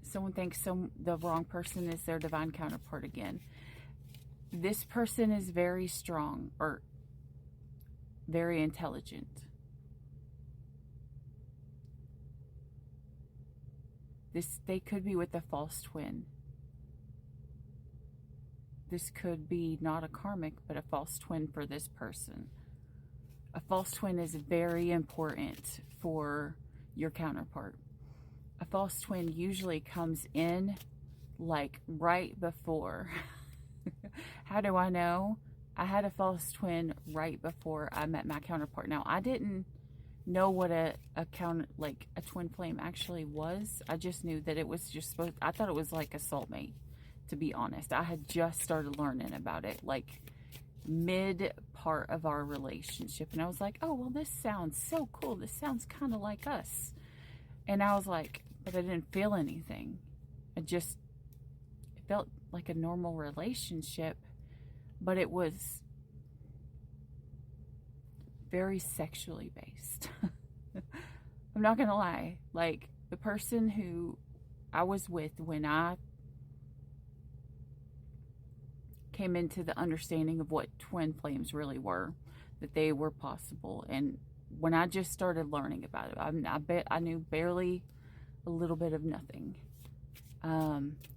Someone thinks the wrong person is their divine counterpart again. This person is very strong or very intelligent. They could be with a false twin. This could be not a karmic, but a false twin for this person. A false twin is very important for your counterpart. A false twin usually comes in like right before. How do I know? I had a false twin right before I met my counterpart. Now, I didn't know what a twin flame actually was. I just knew that it was just supposed, I thought it was like a soulmate, to be honest. I had just started learning about it, like mid part of our relationship. And I was like, oh, well, this sounds so cool. This sounds kind of like us. And I was like, but I didn't feel anything. It felt like a normal relationship, but it was very sexually based. I'm not gonna lie. Like, the person who I was with when I came into the understanding of what twin flames really were, that they were possible, and when I just started learning about it, I knew barely a little bit of nothing.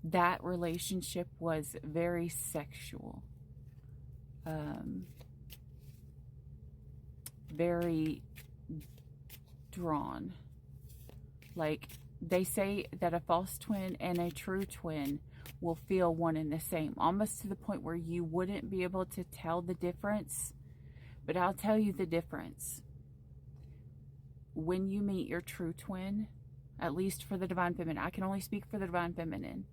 That relationship was very sexual. Very drawn. Like, they say that a false twin and a true twin will feel one and the same, almost to the point where you wouldn't be able to tell the difference. But I'll tell you the difference. When you meet your true twin, at least for the divine feminine, I can only speak for the divine feminine,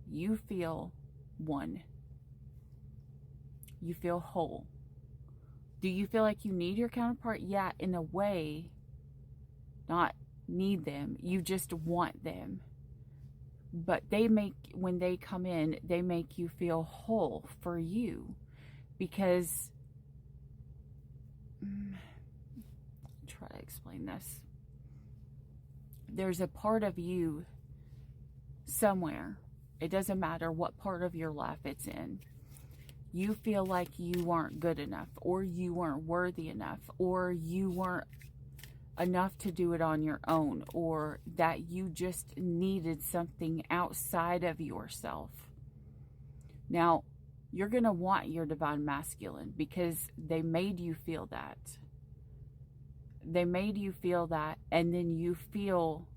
you feel one. You feel whole. Do you feel like you need your counterpart? Yeah, in a way. Not need them. You just want them. But when they come in, they make you feel whole for you. Because, try to explain this. There's a part of you somewhere. It doesn't matter what part of your life it's in. You feel like you weren't good enough, or you weren't worthy enough, or you weren't enough to do it on your own, or that you just needed something outside of yourself. Now, you're going to want your divine masculine because they made you feel that. They made you feel that, and then you feel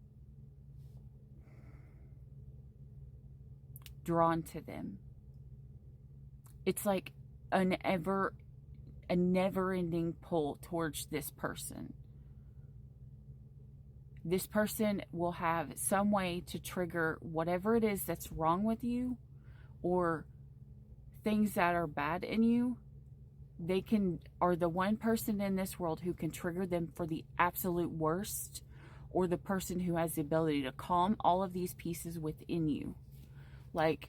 drawn to them. It's like a never-ending pull towards this person. This person will have some way to trigger whatever it is that's wrong with you, or things that are bad in you. They are the one person in this world who can trigger them for the absolute worst, or the person who has the ability to calm all of these pieces within you. Like,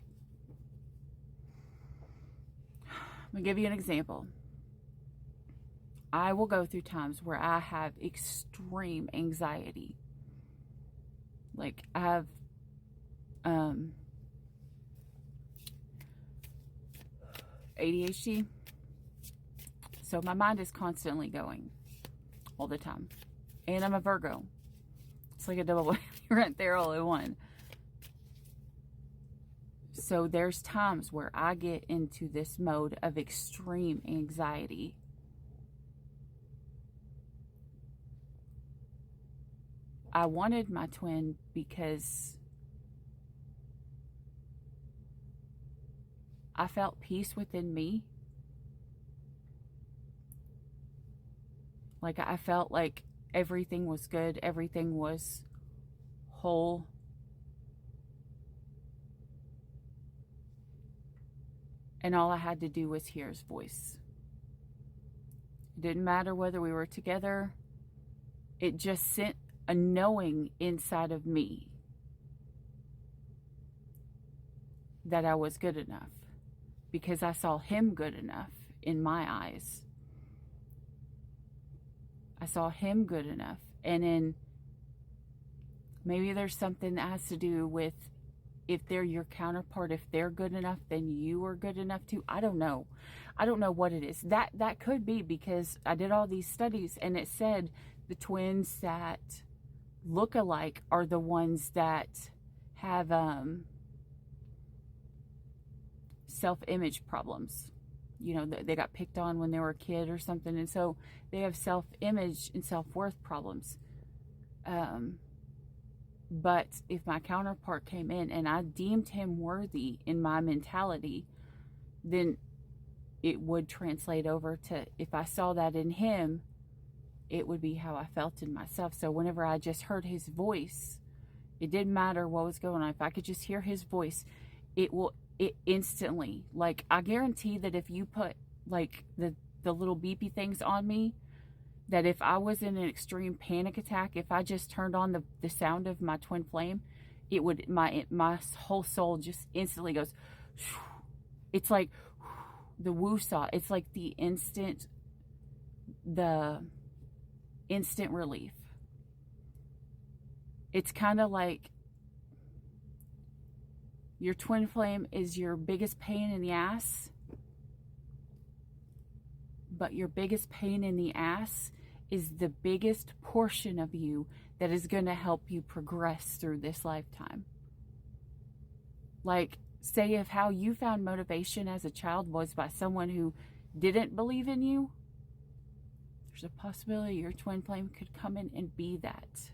I'm going to give you an example. I will go through times where I have extreme anxiety. Like, I have ADHD. So my mind is constantly going all the time. And I'm a Virgo. It's like a double whammy right there all in one. So there's times where I get into this mode of extreme anxiety. I wanted my twin because I felt peace within me. Like, I felt like everything was good, everything was whole. And all I had to do was hear his voice. It didn't matter whether we were together. It just sent a knowing inside of me that I was good enough, because I saw him good enough in my eyes. I saw him good enough. And then maybe there's something that has to do with, if they're your counterpart, if they're good enough, then you are good enough too. I don't know. I don't know what it is. That could be, because I did all these studies and it said the twins that look alike are the ones that have self-image problems. You know, they got picked on when they were a kid or something, and so they have self-image and self-worth problems. But if my counterpart came in and I deemed him worthy in my mentality, then it would translate over to, if I saw that in him, it would be how I felt in myself. So whenever I just heard his voice, it didn't matter what was going on. If I could just hear his voice, it instantly, like, I guarantee that if you put like the little beepy things on me, that if I was in an extreme panic attack, if I just turned on the sound of my twin flame, it would, my whole soul just instantly goes, it's like the woo-saw. It's like the instant relief. It's kind of like your twin flame is your biggest pain in the ass, but your biggest pain in the ass is the biggest portion of you that is going to help you progress through this lifetime. Like, say if how you found motivation as a child was by someone who didn't believe in you, there's a possibility your twin flame could come in and be that.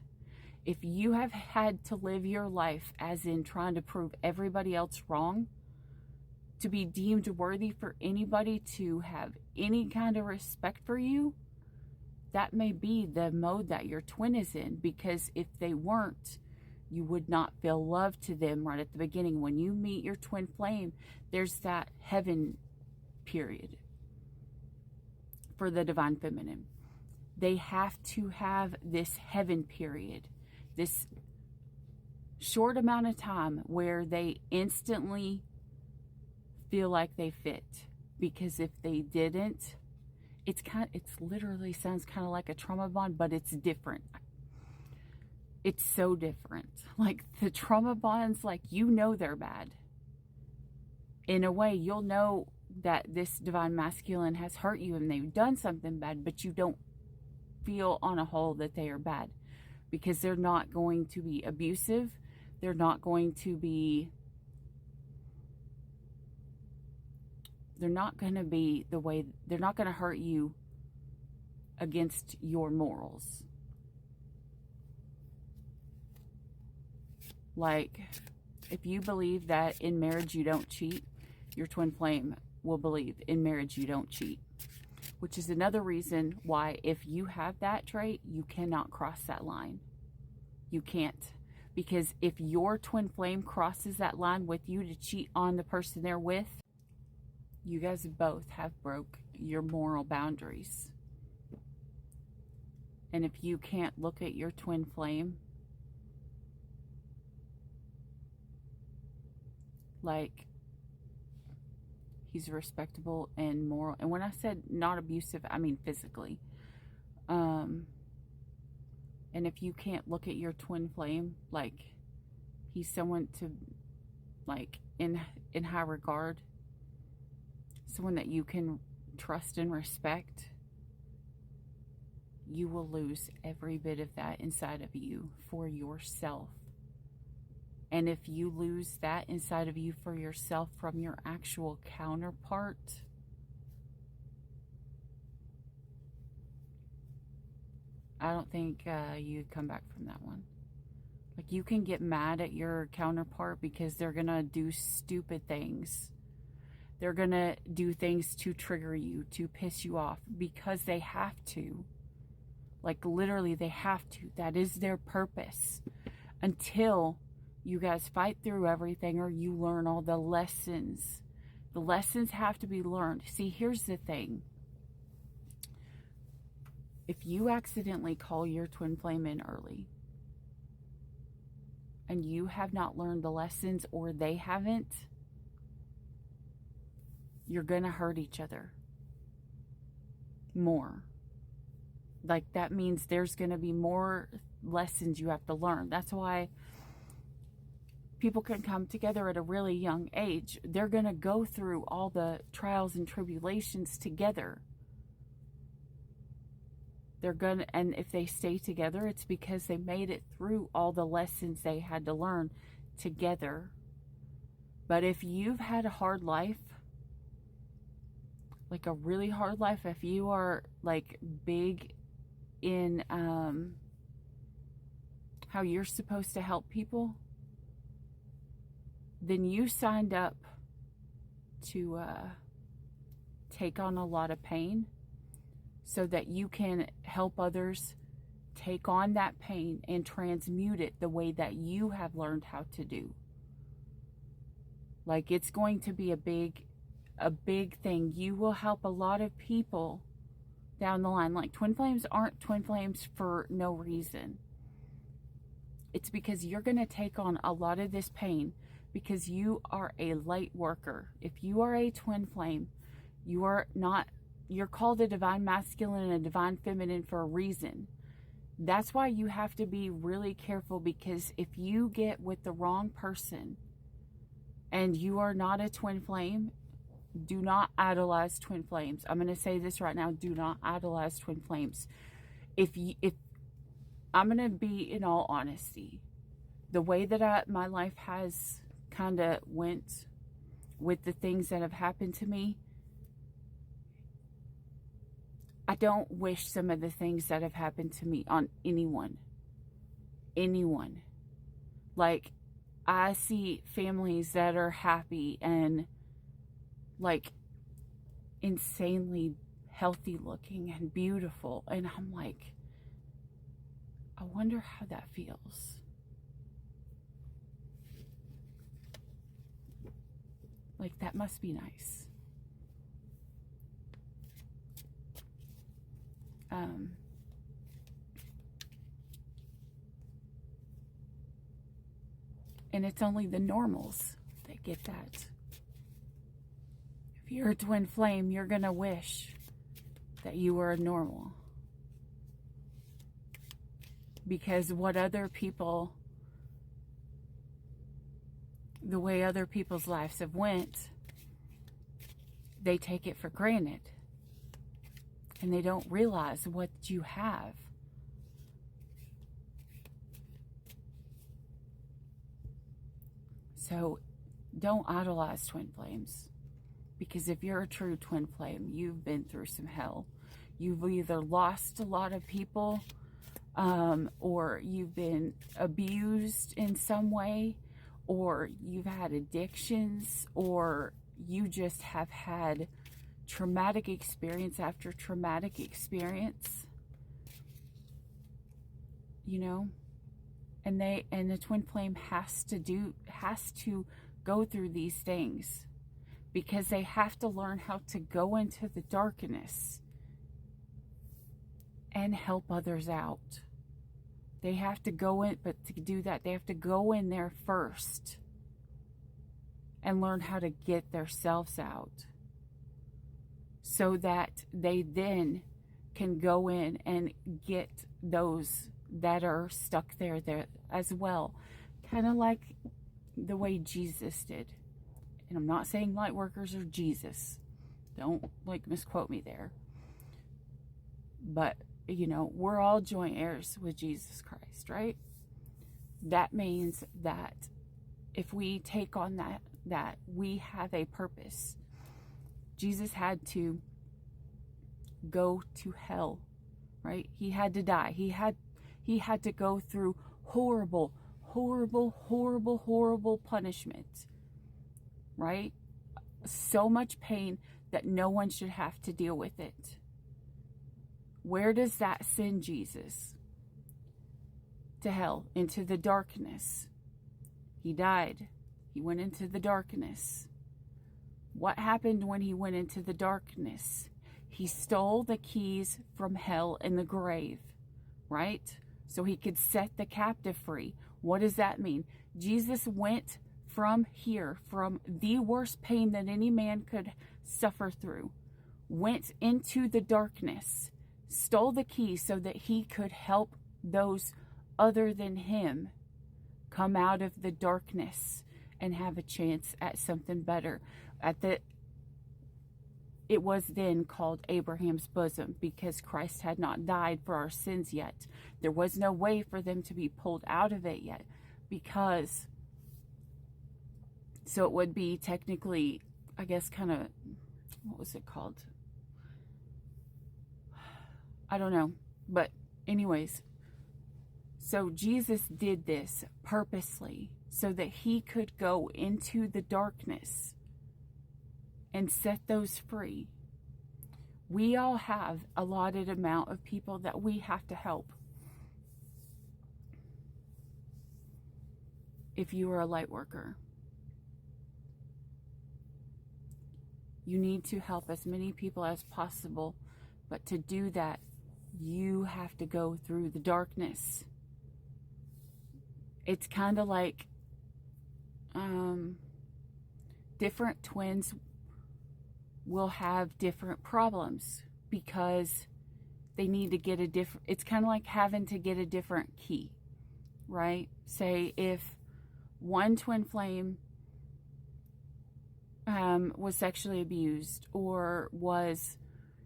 If you have had to live your life as in trying to prove everybody else wrong, to be deemed worthy for anybody to have any kind of respect for you, that may be the mode that your twin is in. Because if they weren't, you would not feel love to them right at the beginning. When you meet your twin flame, there's that heaven period for the divine feminine. They have to have this heaven period, this short amount of time where they instantly feel like they fit. Because if they didn't, it's literally sounds kind of like a trauma bond, but it's different. It's so different. Like, the trauma bonds, like, you know they're bad. In a way, you'll know that this divine masculine has hurt you and they've done something bad, but you don't feel on a whole that they are bad, because they're not going to be abusive. They're not going to be, they're not going to be the way, they're not going to hurt you against your morals. Like, if you believe that in marriage you don't cheat, your twin flame will believe in marriage you don't cheat. Which is another reason why, if you have that trait, you cannot cross that line. You can't. Because if your twin flame crosses that line with you to cheat on the person they're with, you guys both have broke your moral boundaries. And if you can't look at your twin flame like he's respectable and moral, and when I said not abusive, I mean physically. And if you can't look at your twin flame like he's someone to, like, in high regard, someone that you can trust and respect, you will lose every bit of that inside of you for yourself. And if you lose that inside of you for yourself from your actual counterpart, I don't think you'd come back from that one. Like, you can get mad at your counterpart because they're going to do stupid things. They're going to do things to trigger you, to piss you off, because they have to. Like literally they have to. That is their purpose. Until you guys fight through everything or you learn all the lessons. The lessons have to be learned. See, here's the thing. If you accidentally call your twin flame in early and you have not learned the lessons or they haven't, you're going to hurt each other more. Like that means there's going to be more lessons you have to learn. That's why people can come together at a really young age. They're going to go through all the trials and tribulations together. They're going to, and if they stay together, it's because they made it through all the lessons they had to learn together. But if you've had a hard life, like a really hard life, if you are like big in how you're supposed to help people, then you signed up to take on a lot of pain so that you can help others take on that pain and transmute it the way that you have learned how to do. Like it's going to be a big thing. You will help a lot of people down the line. Like twin flames aren't twin flames for no reason. It's because you're going to take on a lot of this pain because you are a light worker. If you are a twin flame, you're called a divine masculine and a divine feminine for a reason. That's why you have to be really careful, because if you get with the wrong person and you are not a twin flame, do not idolize twin flames. I'm going to say this right now. Do not idolize twin flames. If I'm going to be in all honesty, the way that my life has kind of went with the things that have happened to me, I don't wish some of the things that have happened to me on anyone. Like, I see families that are happy and like insanely healthy looking and beautiful, and I'm like, I wonder how that feels. Like, that must be nice. And it's only the normals that get that. If you're a twin flame, you're going to wish that you were a normal. Because the way other people's lives have went, they take it for granted. And they don't realize what you have. So don't idolize twin flames. Because if you're a true twin flame, you've been through some hell. You've either lost a lot of people, or you've been abused in some way, or you've had addictions, or you just have had traumatic experience after traumatic experience, you know, and the twin flame has to go through these things, because they have to learn how to go into the darkness and help others out. They have to go in, but to do that, they have to go in there first and learn how to get themselves out, so that they then can go in and get those that are stuck there as well. Kind of like the way Jesus did. And I'm not saying light workers are Jesus. Don't misquote me there. But, you know, we're all joint heirs with Jesus Christ, right? That means that if we take on that we have a purpose. Jesus had to go to hell, right? He had to die. He had to go through horrible punishment, right? So much pain that no one should have to deal with it. Where does that send Jesus? To hell, into the darkness. He died. He went into the darkness. What happened when he went into the darkness? He stole the keys from hell and the grave, right? So he could set the captive free. What does that mean? Jesus went from here, from the worst pain that any man could suffer through, went into the darkness, stole the keys so that he could help those other than him come out of the darkness and have a chance at something better. It was then called Abraham's bosom, because Christ had not died for our sins yet. There was no way for them to be pulled out of it yet, because, so it would be technically, I guess, kind of, what was it called? I don't know. But anyways, so Jesus did this purposely so that he could go into the darkness and set those free. We all have a allotted amount of people that we have to help. If you are a light worker, you need to help as many people as possible, but to do that, you have to go through the darkness. It's kind of like different twins will have different problems because they need to get a different, it's kind of like having to get a different key, right? Say if one twin flame was sexually abused or was,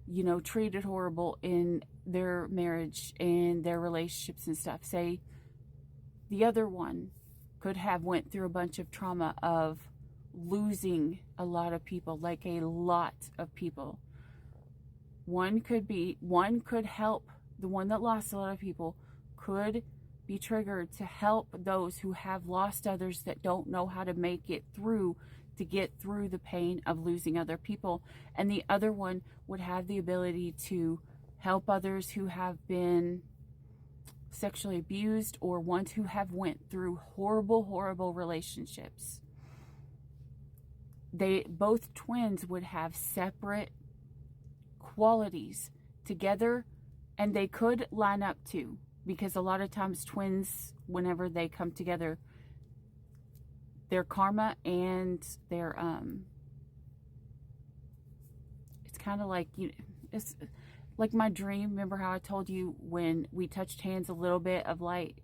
you know, treated horrible in their marriage and their relationships and stuff. Say the other one could have went through a bunch of trauma of losing a lot of people, like a lot of people. One could help, the one that lost a lot of people could be triggered to help those who have lost others that don't know how to make it through, to get through the pain of losing other people. And the other one would have the ability to help others who have been sexually abused or ones who have went through horrible relationships. Both twins would have separate qualities together, and they could line up too, because a lot of times twins, whenever they come together, their karma and their it's kind of like, you know, it's like my dream. Remember how I told you when we touched hands, a little bit of light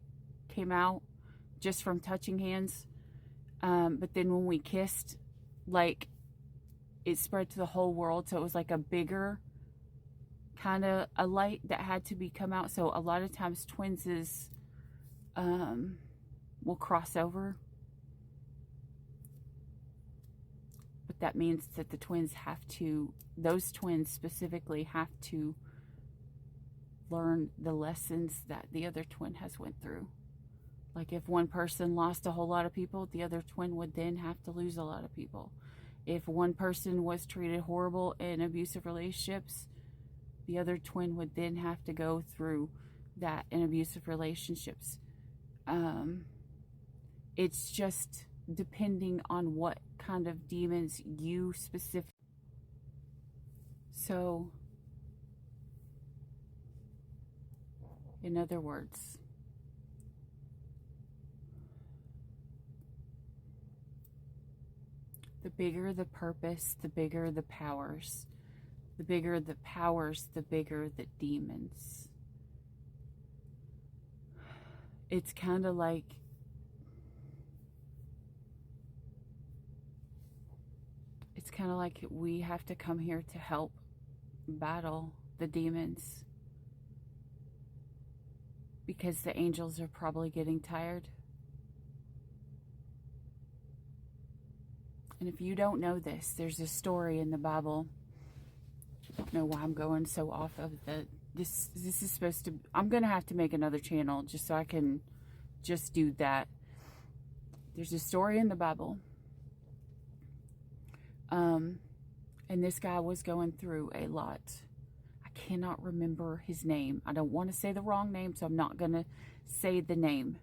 came out just from touching hands, but then when we kissed, like, it spread to the whole world. So it was like a bigger kind of a light that had to be come out. So a lot of times twins will cross over, but that means that the twins have to, those twins specifically have to learn the lessons that the other twin has went through. Like if one person lost a whole lot of people, the other twin would then have to lose a lot of people. If one person was treated horrible in abusive relationships, the other twin would then have to go through that in abusive relationships. It's just depending on what kind of demons you specifically. So, in other words, the bigger the purpose, the bigger the powers. The bigger the powers, the bigger the demons. It's kind of like we have to come here to help battle the demons, because the angels are probably getting tired. And if you don't know this, there's a story in the Bible. I don't know why I'm going so off of this is supposed to, I'm going to have to make another channel just so I can just do that. There's a story in the Bible. And this guy was going through a lot. I cannot remember his name. I don't want to say the wrong name, so I'm not going to say the name.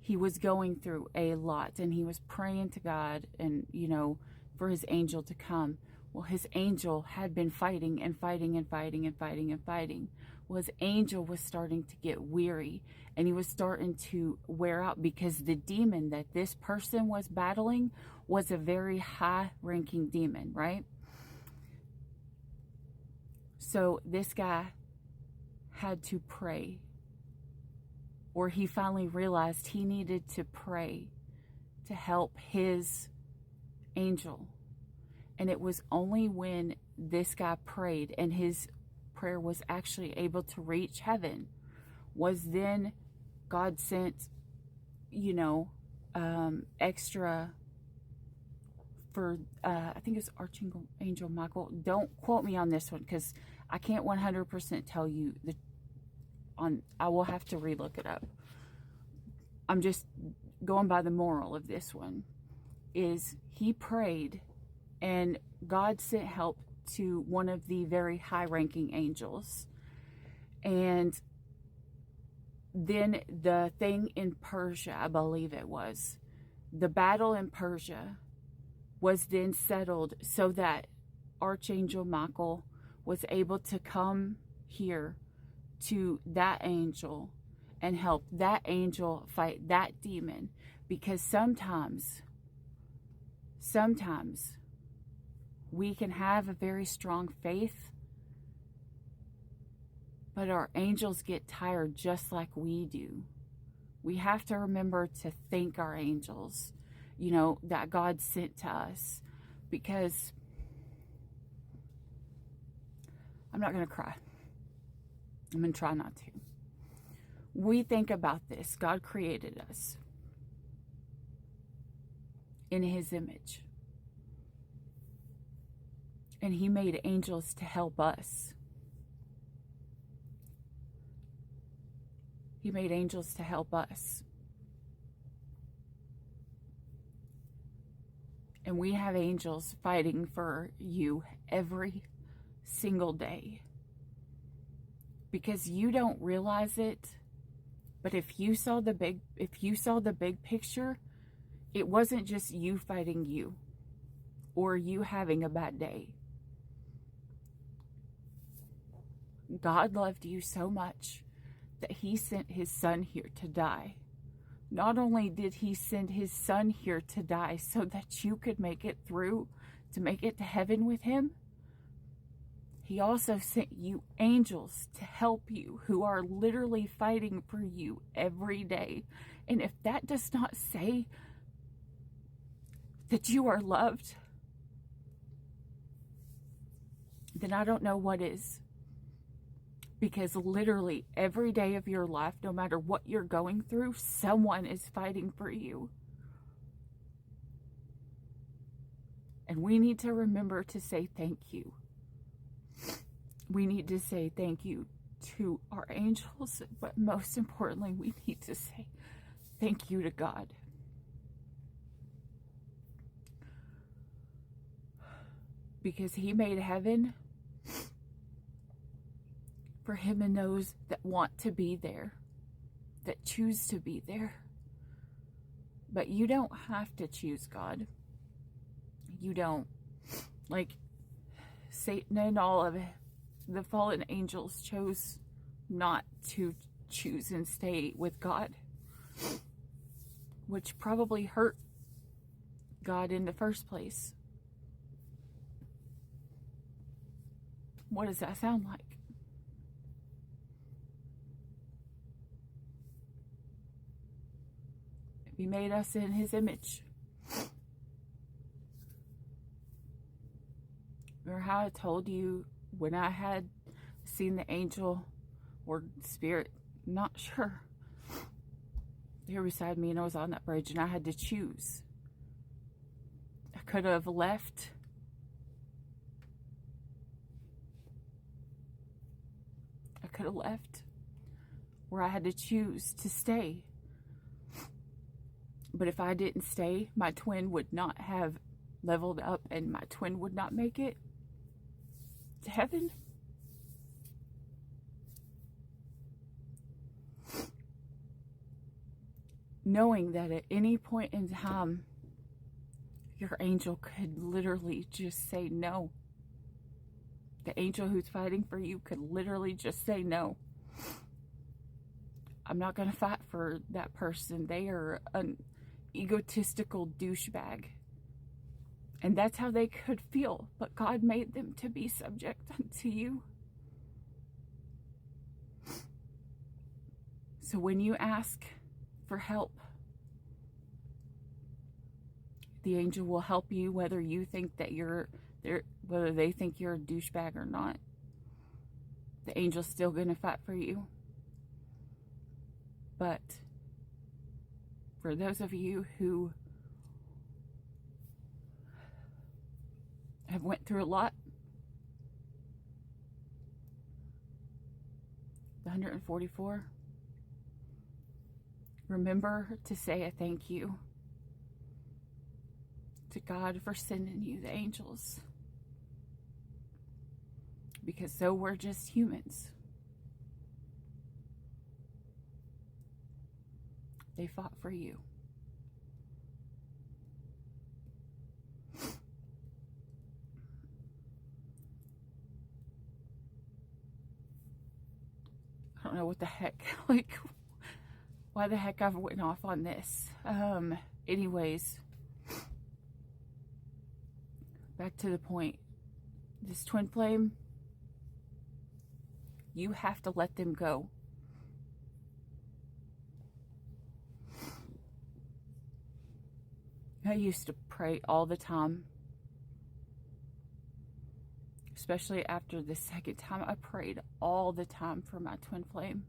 He was going through a lot, and he was praying to God and, you know, for his angel to come. Well, his angel had been fighting and fighting and fighting and fighting and fighting. Well, his angel was starting to get weary, and he was starting to wear out because the demon that this person was battling was a very high-ranking demon, right? So this guy had to pray, or he finally realized he needed to pray to help his angel. And it was only when this guy prayed and his prayer was actually able to reach heaven, was then God sent, you know, extra for, I think it's Archangel Michael. Don't quote me on this one because I can't 100% tell you I will have to relook it up. I'm just going by the moral of this one, is he prayed and God sent help to one of the very high-ranking angels. And then the thing in Persia, I believe it was, the battle in Persia was then settled so that Archangel Michael was able to come here to that angel and help that angel fight that demon. Because sometimes we can have a very strong faith, but our angels get tired just like we do. We have to remember to thank our angels, you know, that God sent to us. Because I'm not going to cry. I'm going to try not to. We think about this. God created us in his image. And he made angels to help us. He made angels to help us. And we have angels fighting for you every single day. Because you don't realize it, but if you saw the big picture, it wasn't just you fighting you or you having a bad day. God loved you so much that he sent his son here to die. Not only did he send his son here to die so that you could make it through, to make it to heaven with him, he also sent you angels to help you who are literally fighting for you every day. And if that does not say that you are loved, then I don't know what is. Because literally every day of your life, no matter what you're going through, someone is fighting for you. And we need to remember to say thank you. We need to say thank you to our angels, but most importantly, we need to say thank you to God. Because he made heaven for him and those that want to be there, that choose to be there. But you don't have to choose God. You don't. Like Satan and all of the fallen angels chose not to choose and stay with God, which probably hurt God in the first place. What does that sound like? He made us in his image. Remember how I told you when I had seen the angel or spirit, not sure, here beside me, and I was on that bridge and I had to choose. I could have left. I could have left. Or I had to choose to stay. But if I didn't stay, my twin would not have leveled up and my twin would not make it to heaven. knowing that at any point in time, your angel could literally just say no. The angel who's fighting for you could literally just say no. I'm not going to fight for that person. They are an egotistical douchebag. And that's how they could feel. But God made them to be subject unto you. So when you ask for help, the angel will help you, whether you think that whether they think you're a douchebag or not. The angel's still going to fight for you. But for those of you who have went through a lot, the 144, remember to say a thank you to God for sending you the angels. Because so we're just humans. They fought for you. I don't know what the heck, like, why the heck I've went off on this. Anyways, back to the point. This twin flame, you have to let them go. I used to pray all the time. Especially after the second time, I prayed all the time for my twin flame.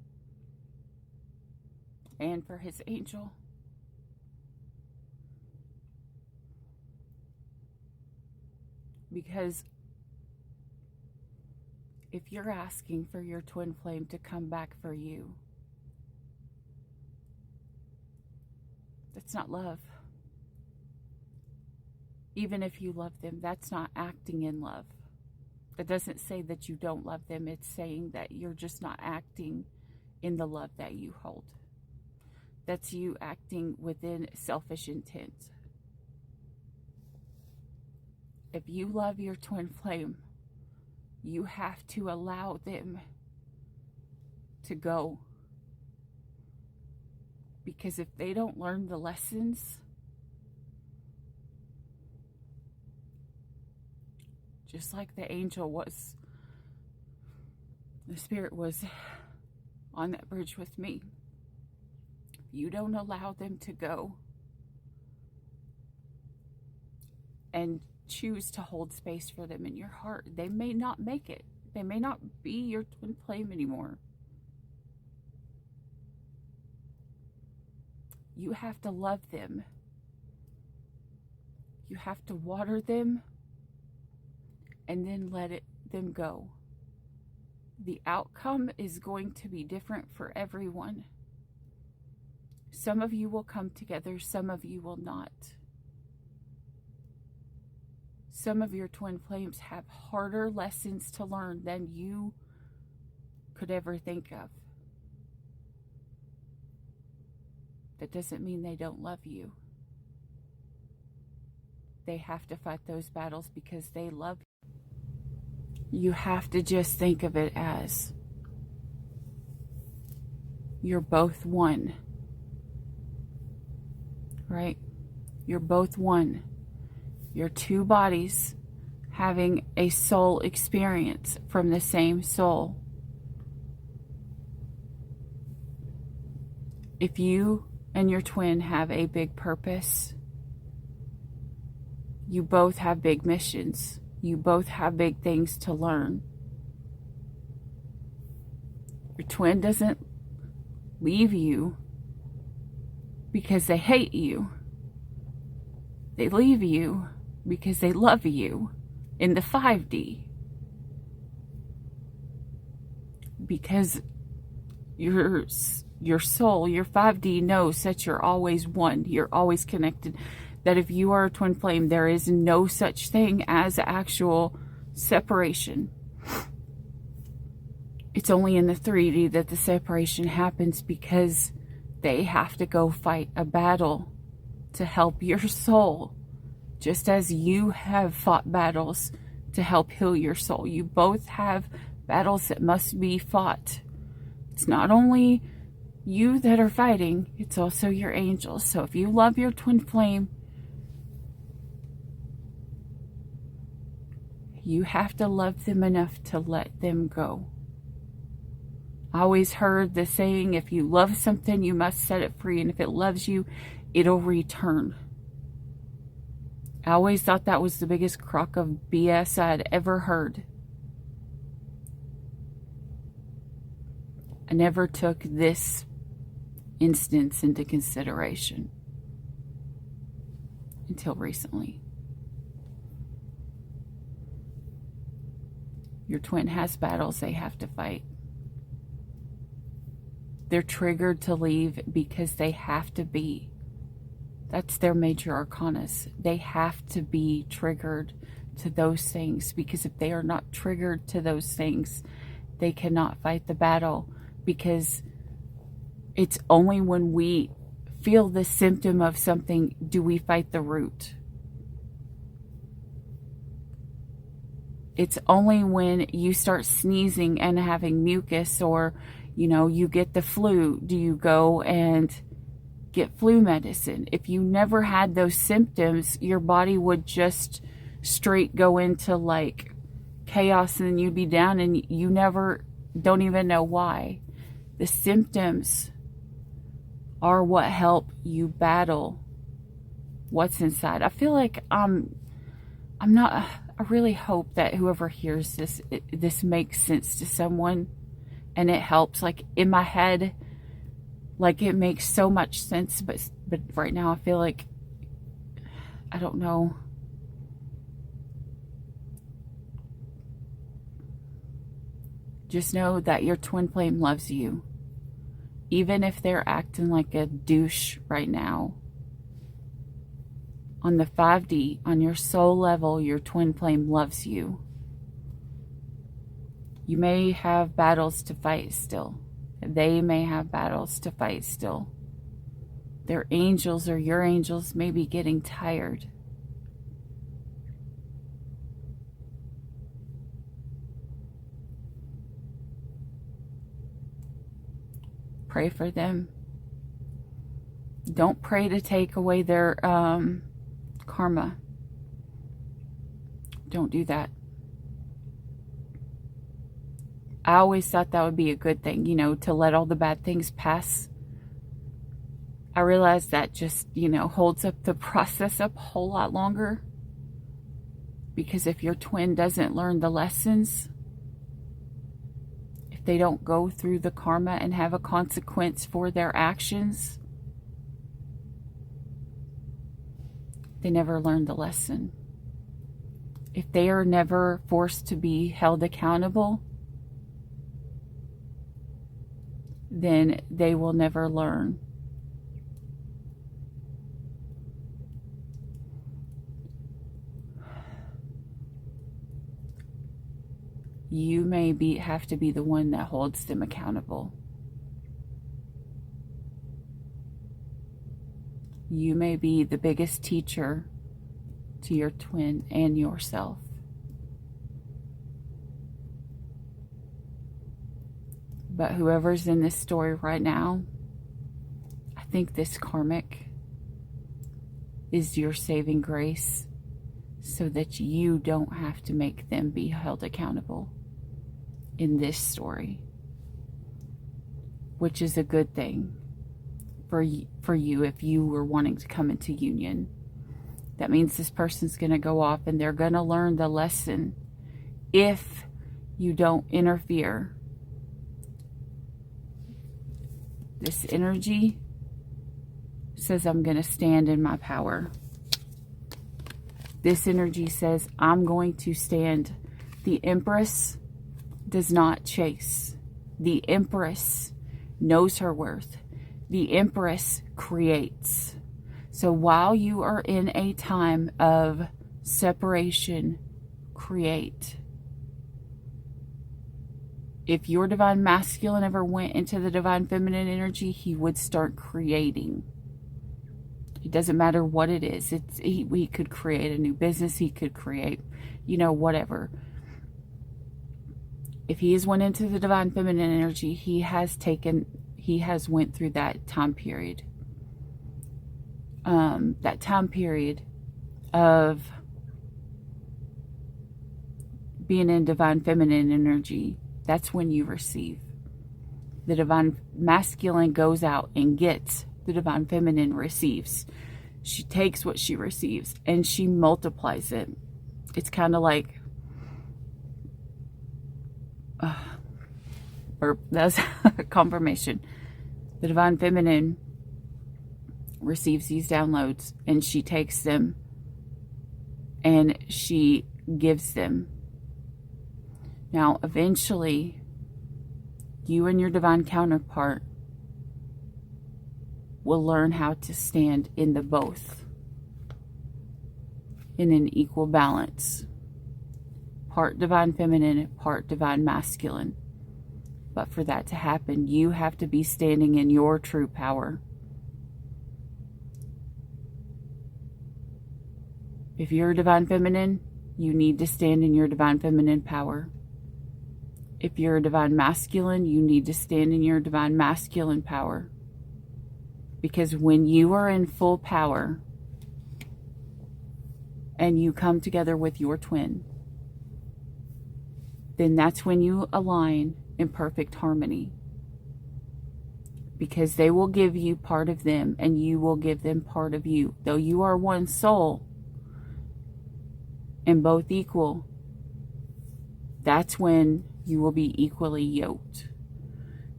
And for his angel. Because if you're asking for your twin flame to come back for you, that's not love. Even if you love them, that's not acting in love. It doesn't say that you don't love them. It's saying that you're just not acting in the love that you hold. That's you acting within selfish intent. If you love your twin flame, you have to allow them to go. Because if they don't learn the lessons, just like the angel was, the spirit was on that bridge with me. If you don't allow them to go and choose to hold space for them in your heart, they may not make it. They may not be your twin flame anymore. You have to love them. You have to water them and then let them go. The outcome is going to be different for everyone. Some of you will come together, some of you will not. Some of your twin flames have harder lessons to learn than you could ever think of. That doesn't mean they don't love you. They have to fight those battles because they love you. You have to just think of it as you're both one. Right? You're both one. You're two bodies having a soul experience from the same soul. If you and your twin have a big purpose, you both have big missions. You both have big things to learn. Your twin doesn't leave you because they hate you. They leave you because they love you in the 5D. Because your soul, your 5D knows that you're always one. You're always connected. That if you are a twin flame, there is no such thing as actual separation. It's only in the 3D that the separation happens because They have to go fight a battle to help your soul, just as you have fought battles to help heal your soul. You both have battles that must be fought. It's not only you that are fighting, it's also your angels. So if you love your twin flame, you have to love them enough to let them go. I always heard the saying, if you love something, you must set it free. And if it loves you, it'll return. I always thought that was the biggest crock of BS I'd ever heard. I never took this instance into consideration until recently. Your twin has battles they have to fight. They're triggered to leave because they have to be. That's their major arcanas. They have to be triggered to those things, because if they are not triggered to those things, they cannot fight the battle, because it's only when we feel the symptom of something do we fight the root. It's only when you start sneezing and having mucus, or you get the flu, do you go and get flu medicine. If you never had those symptoms, your body would just straight go into like chaos, and then you'd be down and you don't even know why. The symptoms are what help you battle what's inside. I feel like I really hope that whoever hears this, this makes sense to someone and it helps. Like in my head, like it makes so much sense, but right now I feel like, I don't know. Just know that your twin flame loves you. Even if they're acting like a douche right now. On the 5D, on your soul level, your twin flame loves you. You may have battles to fight still. They may have battles to fight still. Their angels or your angels may be getting tired. Pray for them. Don't pray to take away their karma. Don't do that. I always thought that would be a good thing, to let all the bad things pass. I realize that just, holds up the process up a whole lot longer. Because if your twin doesn't learn the lessons, if they don't go through the karma and have a consequence for their actions, they never learn the lesson. If they are never forced to be held accountable, then they will never learn. You may have to be the one that holds them accountable. You may be the biggest teacher to your twin and yourself. But whoever's in this story right now, I think this karmic is your saving grace so that you don't have to make them be held accountable in this story, which is a good thing for you if you were wanting to come into union. That means this person's going to go off and they're going to learn the lesson if you don't interfere. This energy says, I'm going to stand in my power. This energy says, I'm going to stand. The Empress does not chase. The Empress knows her worth. The Empress creates. So while you are in a time of separation, create. If your divine masculine ever went into the divine feminine energy, he would start creating. It doesn't matter what it is. He could create a new business. He could create, whatever. If he has went into the divine feminine energy, he has went through that time period. That time period of being in divine feminine energy. That's when you receive. The divine masculine goes out and gets. The divine feminine receives. She takes what she receives and she multiplies it. It's kind of like, or that's confirmation. The divine feminine receives these downloads and she takes them and she gives them. Now, eventually, you and your divine counterpart will learn how to stand in the both in an equal balance. Part divine feminine, part divine masculine. But for that to happen, you have to be standing in your true power. If you're divine feminine, you need to stand in your divine feminine power. If you're a divine masculine, you need to stand in your divine masculine power. Because when you are in full power and you come together with your twin, then that's when you align in perfect harmony. Because they will give you part of them and you will give them part of you. Though you are one soul and both equal, that's when you will be equally yoked,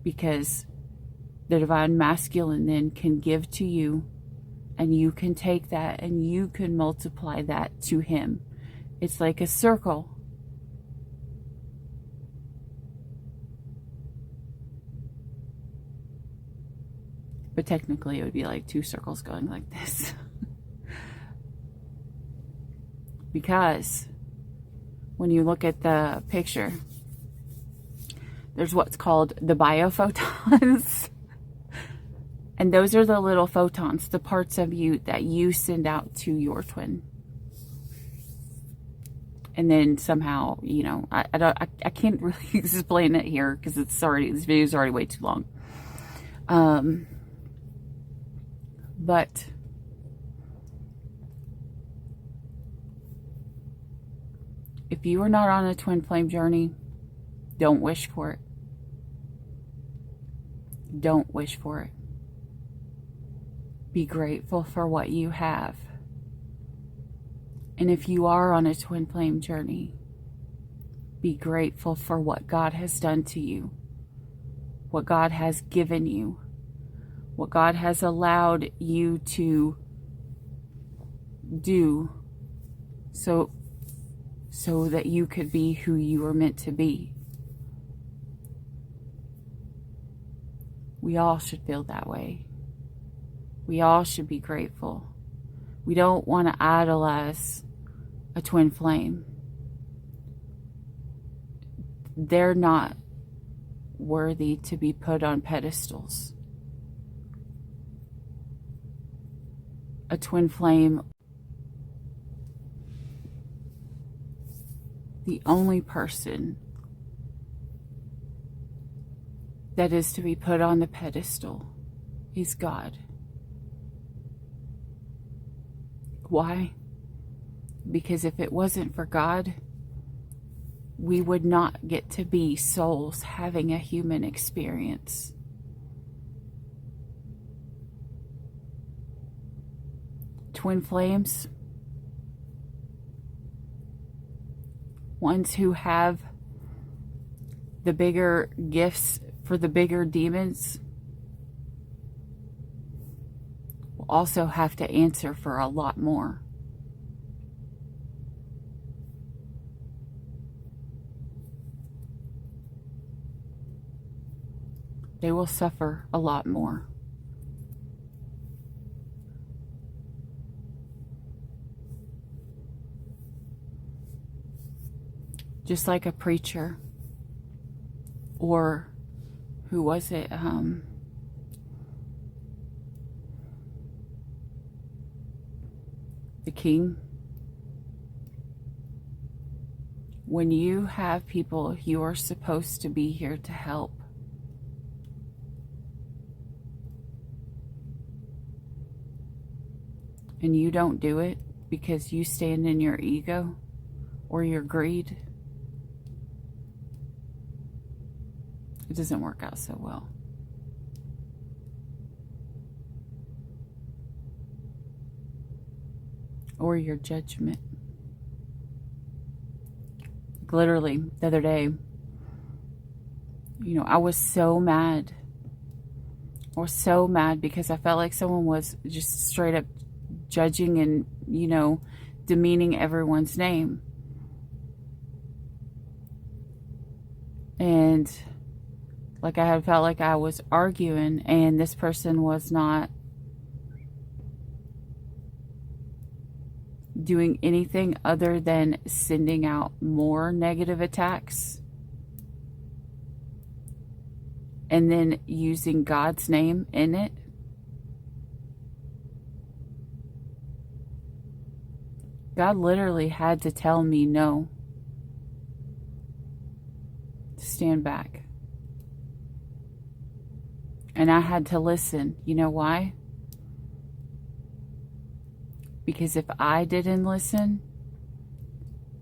because the divine masculine then can give to you and you can take that and you can multiply that to him. It's like a circle. But technically it would be like two circles going like this. Because when you look at the picture, there's what's called the biophotons. And those are the little photons, the parts of you that you send out to your twin. And then somehow, I can't really explain it here because this video is already way too long. But if you are not on a twin flame journey, don't wish for it. Don't wish for it. Be grateful for what you have. And if you are on a twin flame journey, be grateful for what God has done to you, what God has given you, what God has allowed you to do so that you could be who you were meant to be. We all should feel that way. We all should be grateful. We don't want to idolize a twin flame. They're not worthy to be put on pedestals. A twin flame, the only person that is to be put on the pedestal is God. Why? Because if it wasn't for God, we would not get to be souls having a human experience. Twin flames, ones who have the bigger gifts for the bigger demons, will also have to answer for a lot more. They will suffer a lot more. Just like a preacher Or who was it? The king. When you have people you are supposed to be here to help, and you don't do it because you stand in your ego or your greed, it doesn't work out so well. Or your judgment. Literally, the other day, I was so mad. I was so mad because I felt like someone was just straight up judging and, demeaning everyone's name. And like I had felt like I was arguing, and this person was not doing anything other than sending out more negative attacks and then using God's name in it. God literally had to tell me no, to stand back. And I had to listen. You know why? Because if I didn't listen,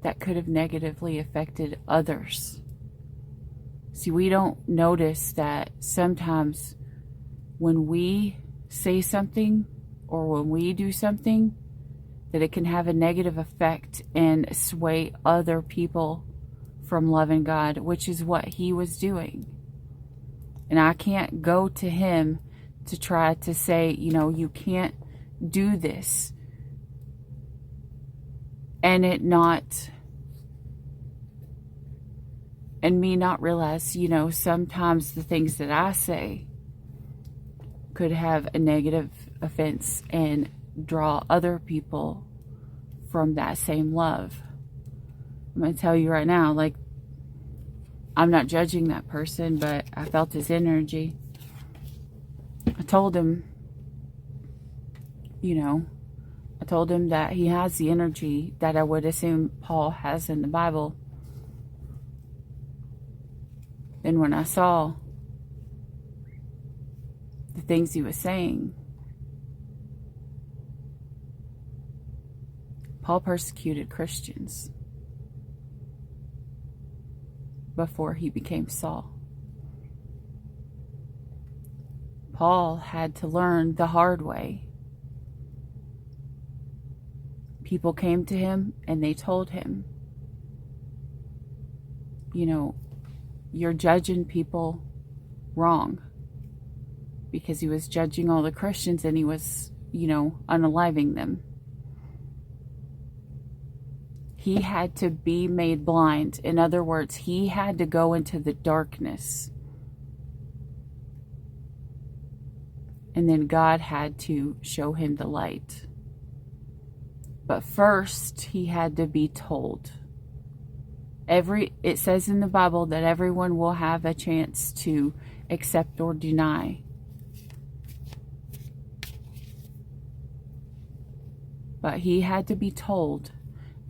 that could have negatively affected others. See, we don't notice that sometimes when we say something or when we do something, that it can have a negative effect and sway other people from loving God, which is what he was doing. And I can't go to him to try to say, you can't do this. And me not realize, sometimes the things that I say could have a negative offense and draw other people from that same love. I'm going to tell you right now, I'm not judging that person, but I felt his energy. I told him, I told him that he has the energy that I would assume Paul has in the Bible. Then when I saw the things he was saying, Paul persecuted Christians before he became Saul. Paul had to learn the hard way. People came to him and they told him, you're judging people wrong, because he was judging all the Christians and he was, unaliving them. He had to be made blind. In other words, he had to go into the darkness. And then God had to show him the light. But first, he had to be told. It says in the Bible that everyone will have a chance to accept or deny. But he had to be told,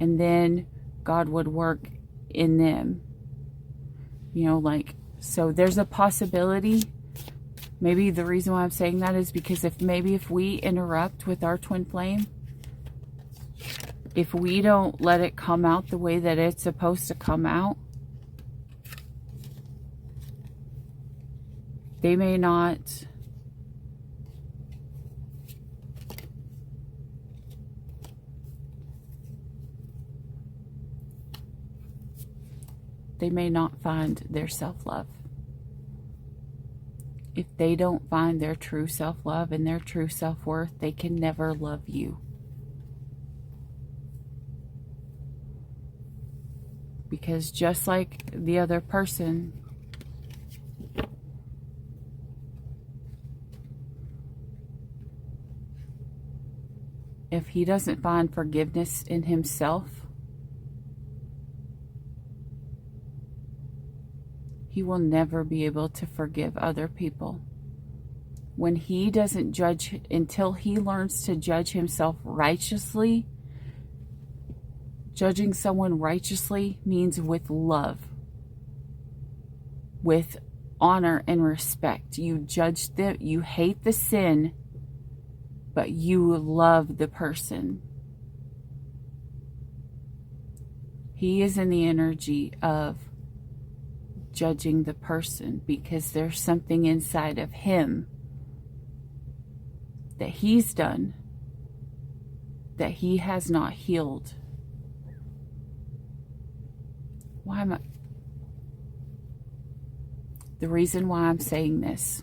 and then God would work in them. So there's a possibility. Maybe the reason why I'm saying that is because if we interrupt with our twin flame, if we don't let it come out the way that it's supposed to come out, they may not find their self-love. If they don't find their true self-love and their true self-worth, they can never love you. Because just like the other person, if he doesn't find forgiveness in himself, he will never be able to forgive other people. When he doesn't judge, until he learns to judge himself righteously, judging someone righteously means with love, with honor and respect. You judge them, you hate the sin, but you love the person. He is in the energy of judging the person because there's something inside of him that he's done that he has not healed. Why am I? The reason why I'm saying this,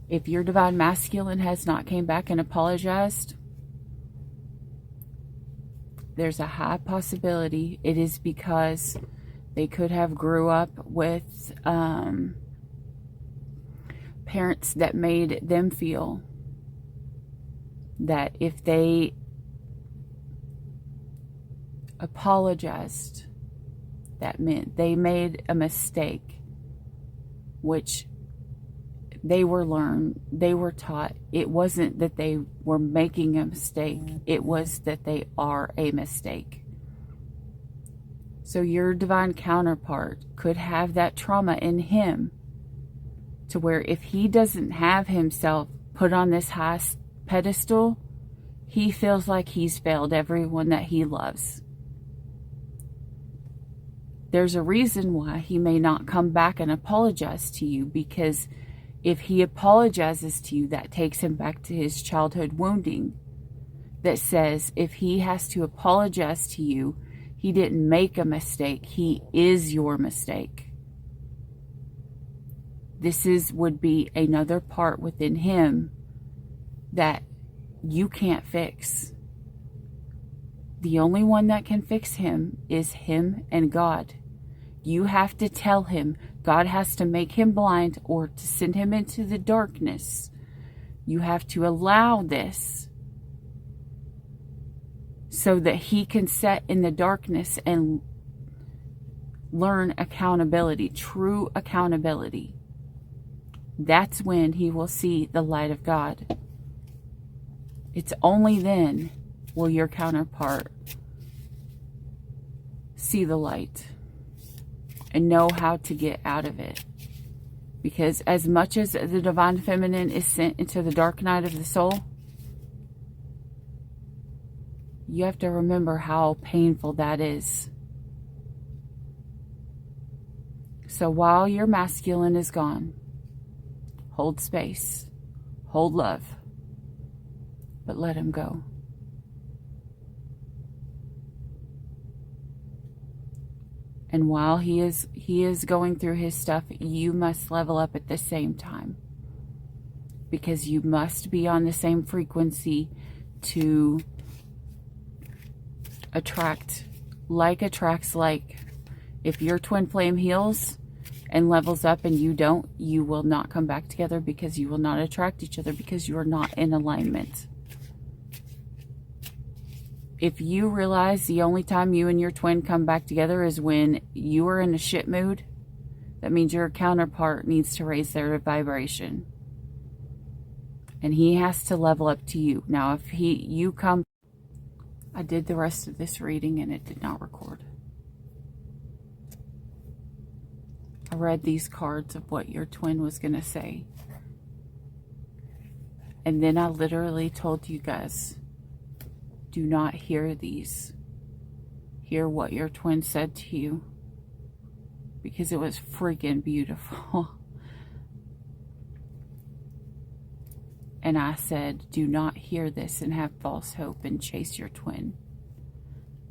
if your divine masculine has not came back and apologized, there's a high possibility it is because they could have grew up with parents that made them feel that if they apologized, that meant they made a mistake, which they were taught. It wasn't that they were making a mistake, it was that they are a mistake. So your divine counterpart could have that trauma in him to where if he doesn't have himself put on this high pedestal, he feels like he's failed everyone that he loves. There's a reason why he may not come back and apologize to you, because if he apologizes to you, that takes him back to his childhood wounding that says if he has to apologize to you, he didn't make a mistake. He is your mistake. This would be another part within him that you can't fix. The only one that can fix him is him and God. You have to tell him. God has to make him blind or to send him into the darkness. You have to allow this so that he can sit in the darkness and learn accountability, true accountability. That's when he will see the light of God. It's only then will your counterpart see the light and know how to get out of it. Because as much as the divine feminine is sent into the dark night of the soul, you have to remember how painful that is. So while your masculine is gone, hold space, hold love, but let him go. And while he is going through his stuff, you must level up at the same time. Because you must be on the same frequency to attract. Like attracts like. If your twin flame heals and levels up and you don't, you will not come back together, because you will not attract each other, because you are not in alignment. If you realize the only time you and your twin come back together is when you are in a shit mood, that means your counterpart needs to raise their vibration. And he has to level up to you. Now, if you come... I did the rest of this reading and it did not record. I read these cards of what your twin was going to say. And then I literally told you guys, do not hear these. Hear what your twin said to you. Because it was freaking beautiful. And I said, do not hear this and have false hope and chase your twin.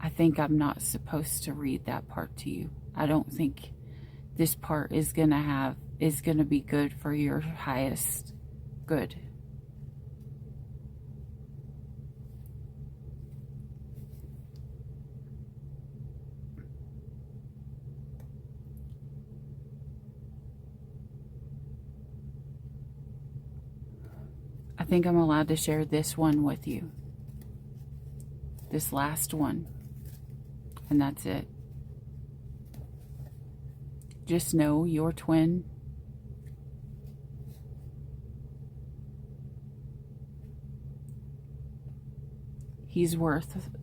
I think I'm not supposed to read that part to you. I don't think this part is gonna be good for your highest good. I think I'm allowed to share this one with you. This last one. And that's it. Just know your twin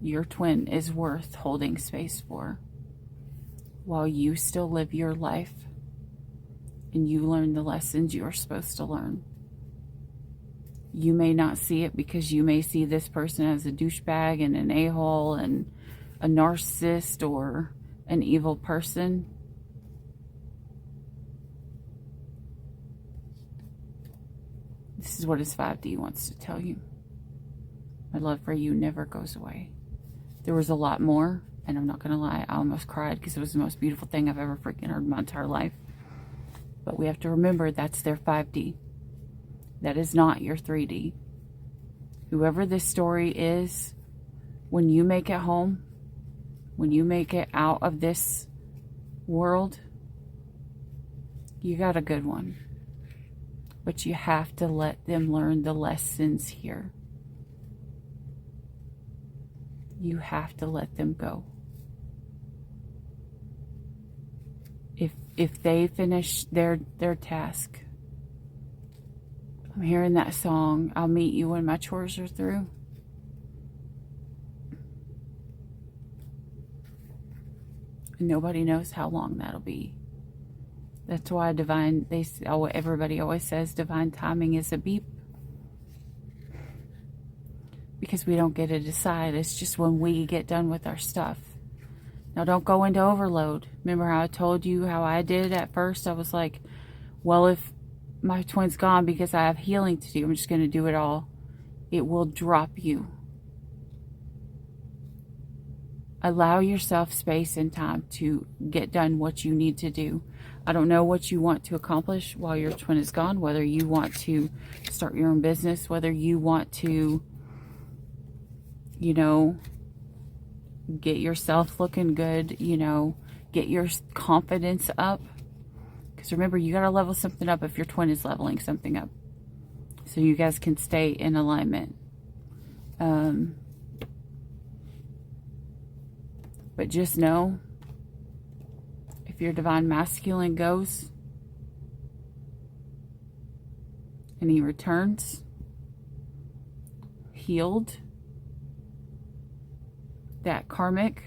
your twin is worth holding space for while you still live your life and you learn the lessons you're supposed to learn. You may not see it because you may see this person as a douchebag and an a-hole and a narcissist or an evil person. This is what his 5D wants to tell you. My love for you never goes away. There was a lot more, and I'm not going to lie, I almost cried because it was the most beautiful thing I've ever freaking heard in my entire life. But we have to remember that's their 5D. That is not your 3D. Whoever this story is, when you make it home, when you make it out of this world, you got a good one. But you have to let them learn the lessons here. You have to let them go. If they finish their task, I'm hearing that song, I'll meet you when my chores are through. And nobody knows how long that'll be. That's why everybody always says divine timing is a beep. Because we don't get to decide. It's just when we get done with our stuff. Now, don't go into overload. Remember how I told you how I did at first? I was like, well, if my twin's gone because I have healing to do, I'm just going to do it all. It will drop you. Allow yourself space and time to get done what you need to do. I don't know what you want to accomplish while your twin is gone, whether you want to start your own business, whether you want to, get yourself looking good, get your confidence up. Because remember, you got to level something up if your twin is leveling something up. So you guys can stay in alignment. But just know, if your divine masculine goes and he returns healed, that karmic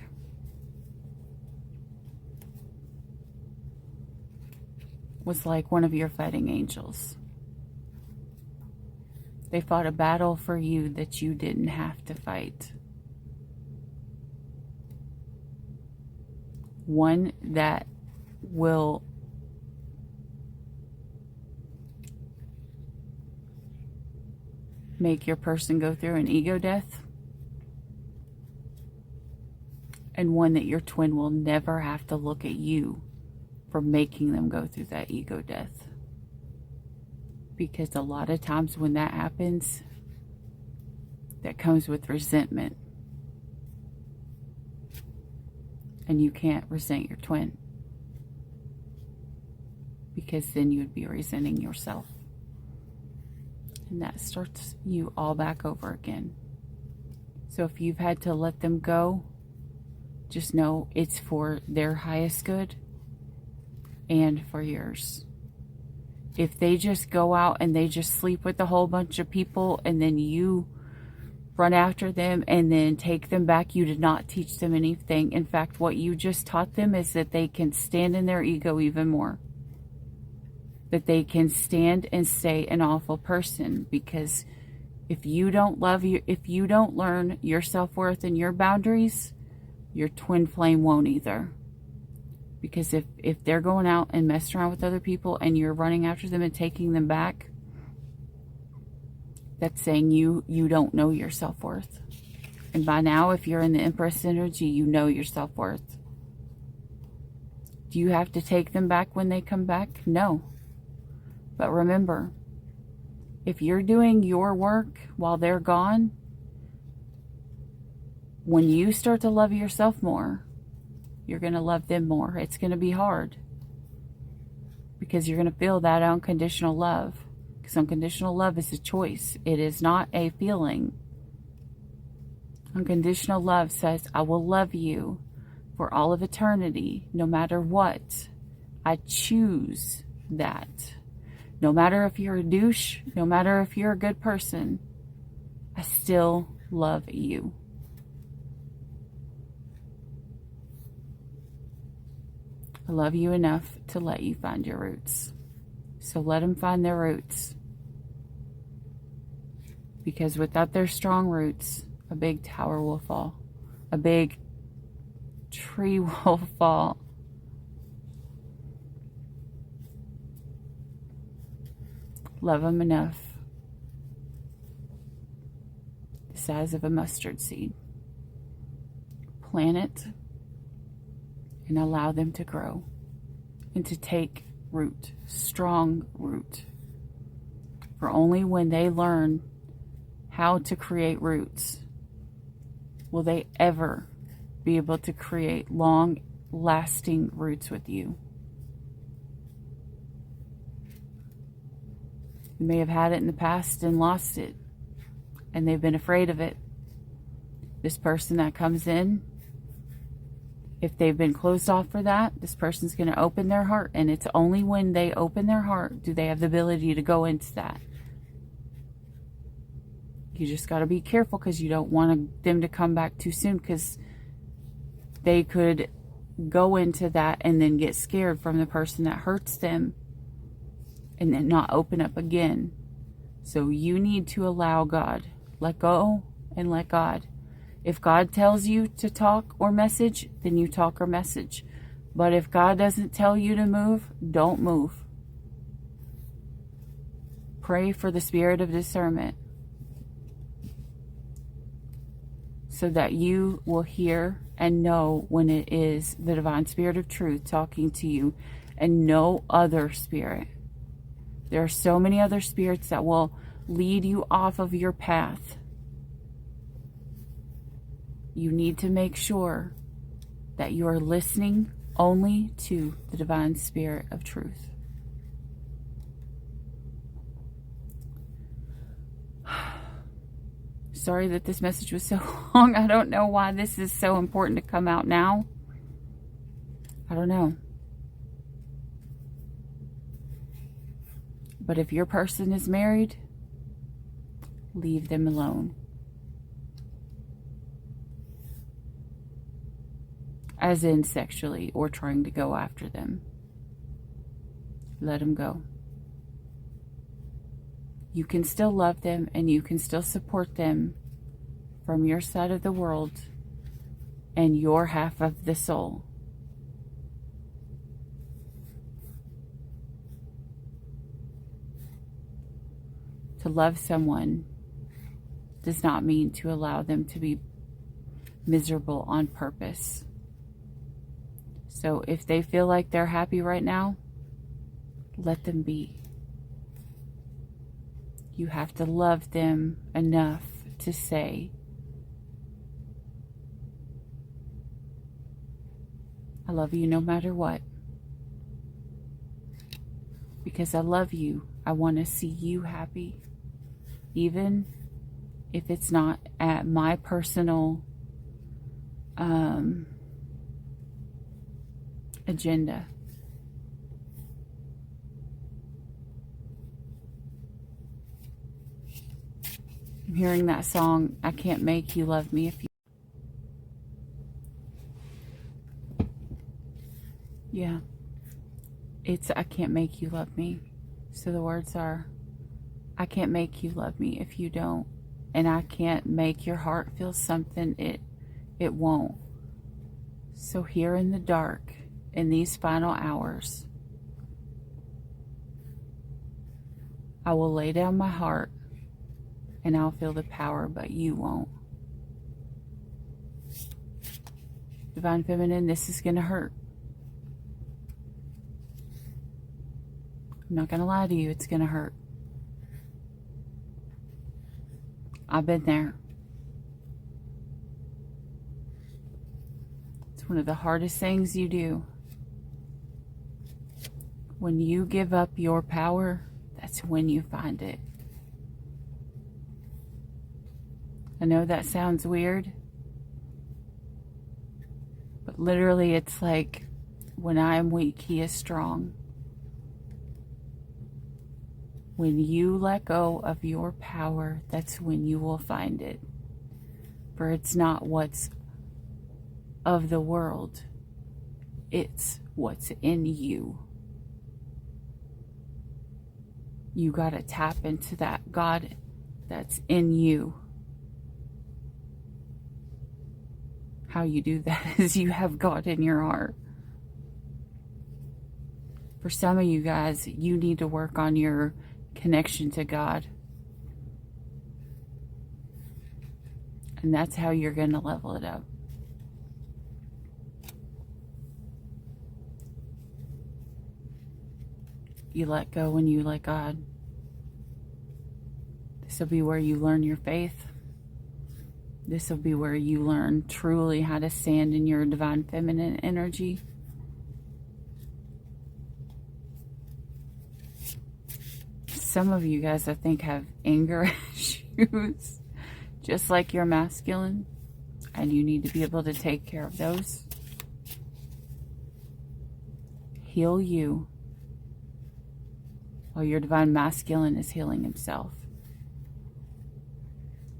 was like one of your fighting angels. They fought a battle for you that you didn't have to fight. One that will make your person go through an ego death, and one that your twin will never have to look at you for making them go through that ego death. Because a lot of times when that happens, that comes with resentment. And you can't resent your twin, because then you would be resenting yourself. And that starts you all back over again. So if you've had to let them go, just know it's for their highest good and for yours. If they just go out and they just sleep with a whole bunch of people and then you run after them and then take them back, you did not teach them anything. In fact, what you just taught them is that they can stand in their ego even more. That they can stand and stay an awful person. Because if you don't love you, if you don't learn your self-worth and your boundaries, your twin flame won't either. Because if they're going out and messing around with other people and you're running after them and taking them back, that's saying you don't know your self-worth. And by now, if you're in the Empress energy, you know your self-worth. Do you have to take them back when they come back? No. But remember, if you're doing your work while they're gone, when you start to love yourself more, you're going to love them more. It's going to be hard. Because you're going to feel that unconditional love. Because unconditional love is a choice. It is not a feeling. Unconditional love says, I will love you for all of eternity, no matter what. I choose that. No matter if you're a douche, no matter if you're a good person, I still love you. I love you enough to let you find your roots. So let them find their roots. Because without their strong roots, a big tower will fall. A big tree will fall. Love them enough. The size of a mustard seed. Plant it and allow them to grow and to take root, strong root. For only when they learn how to create roots will they ever be able to create long-lasting roots with you. You may have had it in the past and lost it, and they've been afraid of it. This person that comes in, if they've been closed off for that, this person's going to open their heart, and it's only when they open their heart do they have the ability to go into that. You just got to be careful because you don't want them to come back too soon, because they could go into that and then get scared from the person that hurts them and then not open up again. So you need to allow God. Let go and let God. If God tells you to talk or message, then you talk or message. But if God doesn't tell you to move, don't move. Pray for the spirit of discernment so that you will hear and know when it is the divine spirit of truth talking to you and no other spirit. There are so many other spirits that will lead you off of your path. You need to make sure that you are listening only to the divine spirit of truth. Sorry that this message was so long. I don't know why this is so important to come out now. I don't know. But if your person is married, leave them alone. As in sexually or trying to go after them. Let them go. You can still love them and you can still support them from your side of the world and your half of the soul. To love someone does not mean to allow them to be miserable on purpose. So if they feel like they're happy right now, let them be. You have to love them enough to say, I love you no matter what. Because I love you, I want to see you happy. Even if it's not at my personal agenda. I'm hearing that song, I Can't Make You Love Me If You... Yeah. It's I can't make you love me. So the words are, I can't make you love me if you don't. And I can't make your heart feel something it won't. So here in the dark, in these final hours, I will lay down my heart and I'll feel the power, but you won't. Divine Feminine, this is going to hurt. I'm not going to lie to you, it's going to hurt. I've been there. It's one of the hardest things you do. When you give up your power, that's when you find it. I know that sounds weird, but literally it's like When I am weak, He is strong. When you let go of your power, that's when you will find it. For it's not what's of the world, it's what's in you. You got to tap into that God that's in you. How you do that is you have God in your heart. For some of you guys, you need to work on your connection to God. And that's how you're going to level it up. You let go and you let God. This will be where you learn your faith. This will be where you learn truly how to stand in your divine feminine energy. Some of you guys, I think, have anger issues, just like your masculine, and you need to be able to take care of those. Heal you while your divine masculine is healing himself.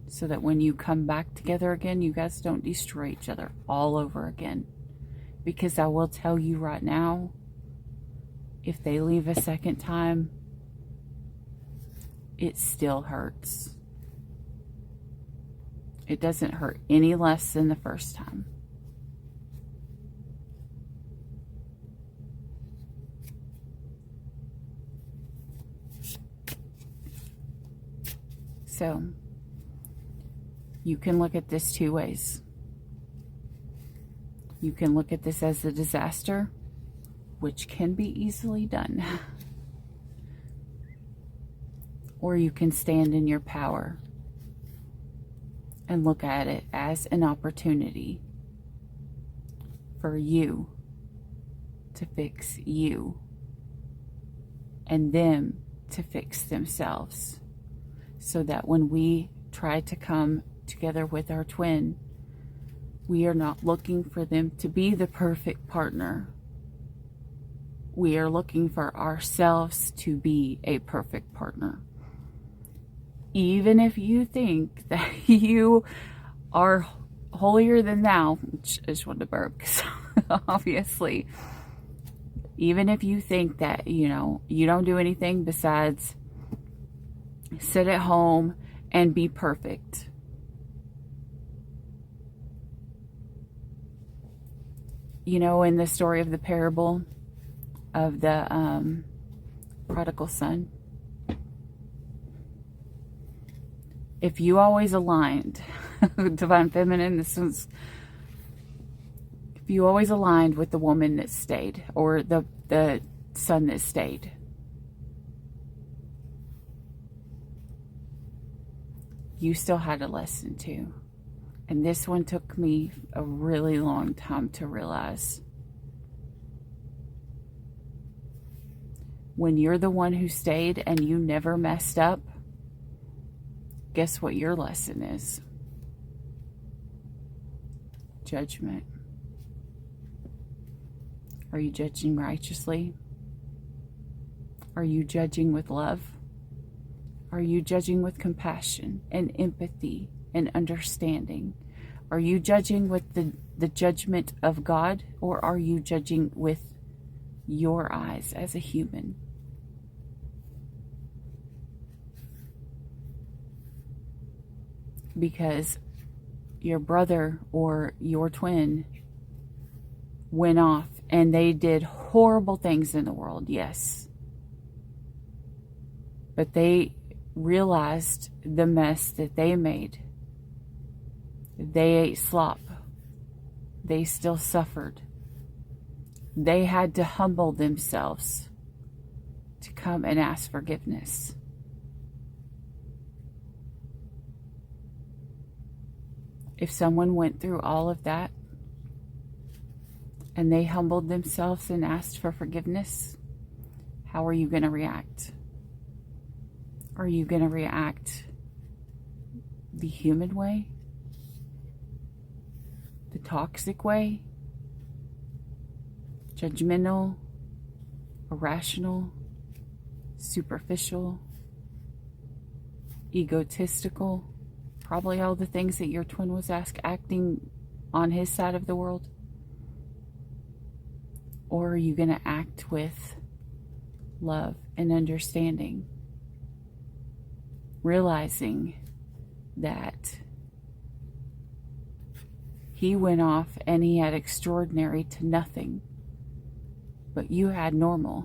So that when you come back together again, you guys don't destroy each other all over again. Because I will tell you right now, if they leave a second time, it still hurts. It doesn't hurt any less than the first time. So, you can look at this two ways. You can look at this as a disaster, which can be easily done. Or you can stand in your power and look at it as an opportunity for you to fix you and them to fix themselves. So that when we try to come together with our twin, we are not looking for them to be the perfect partner. We are looking for ourselves to be a perfect partner. Even if you think that you are holier than thou, which I just wanted to burp, because obviously, even if you think that, you don't do anything besides sit at home and be perfect. In the story of the parable of the prodigal son, if you always aligned, divine feminine, if you always aligned with the woman that stayed, or the son that stayed, you still had a lesson too. And this one took me a really long time to realize. When you're the one who stayed and you never messed up, guess what your lesson is? Judgment. Are you judging righteously? Are you judging with love? Are you judging with compassion and empathy and understanding? Are you judging with the judgment of God, or are you judging with your eyes as a human? Because your brother or your twin went off and they did horrible things in the world, yes. But they realized the mess that they made. They ate slop. They still suffered. They had to humble themselves to come and ask forgiveness. If someone went through all of that and they humbled themselves and asked for forgiveness, how are you going to react? Are you going to react the human way? The toxic way? judgmental, irrational, superficial, egotistical, probably all the things that your twin was acting on his side of the world? Or are you going to act with love and understanding, realizing that he went off and he had extraordinary to nothing, but you had normal?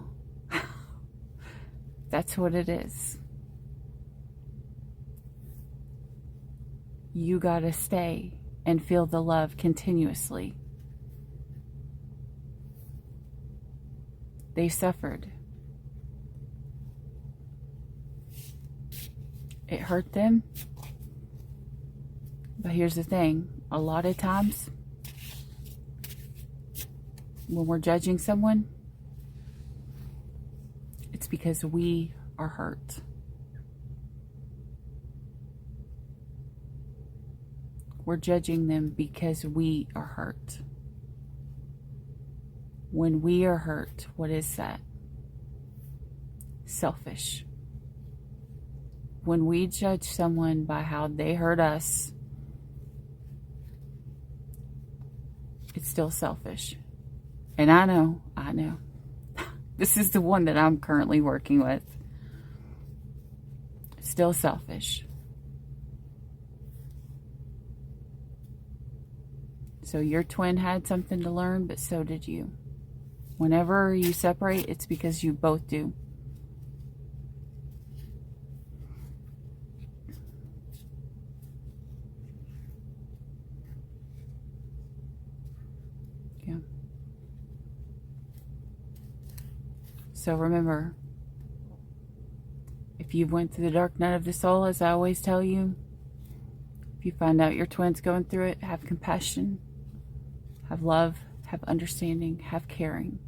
That's what it is. You got to stay and feel the love continuously. They suffered. It hurt them. But here's the thing. A lot of times, when we're judging someone, it's because we are hurt. We're judging them because we are hurt. When we are hurt, what is that? Selfish. When we judge someone by how they hurt us, it's still selfish. And I know. This is the one that I'm currently working with. Still selfish. So your twin had something to learn, but so did you. Whenever you separate, it's because you both do. Yeah. So remember, if you went through the dark night of the soul, as I always tell you, if you find out your twin's going through it, have compassion, have love, have understanding, have caring,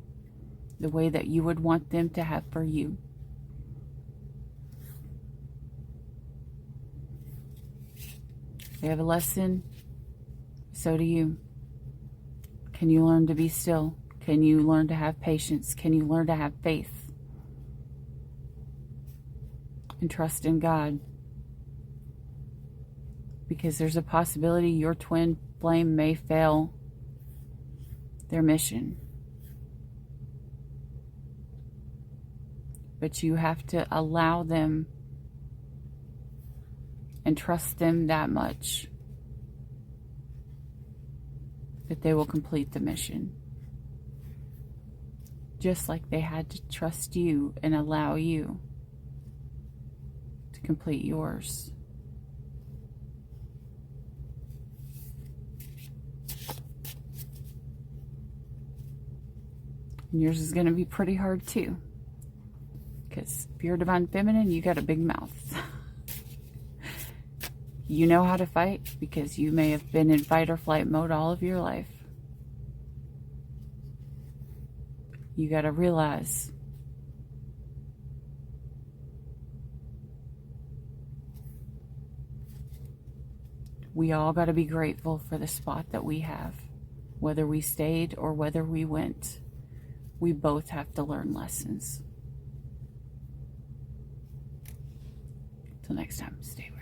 the way that you would want them to have for you. They have a lesson, so do you. Can you learn to be still? Can you learn to have patience? Can you learn to have faith? And trust in God. Because there's a possibility your twin flame may fail their mission. But you have to allow them and trust them that much that they will complete the mission. Just like they had to trust you and allow you to complete yours. And yours is going to be pretty hard too. Because if you're divine feminine, you got a big mouth. You know how to fight because you may have been in fight or flight mode all of your life. You got to realize we all got to be grateful for the spot that we have. Whether we stayed or whether we went, we both have to learn lessons. Till next time, stay with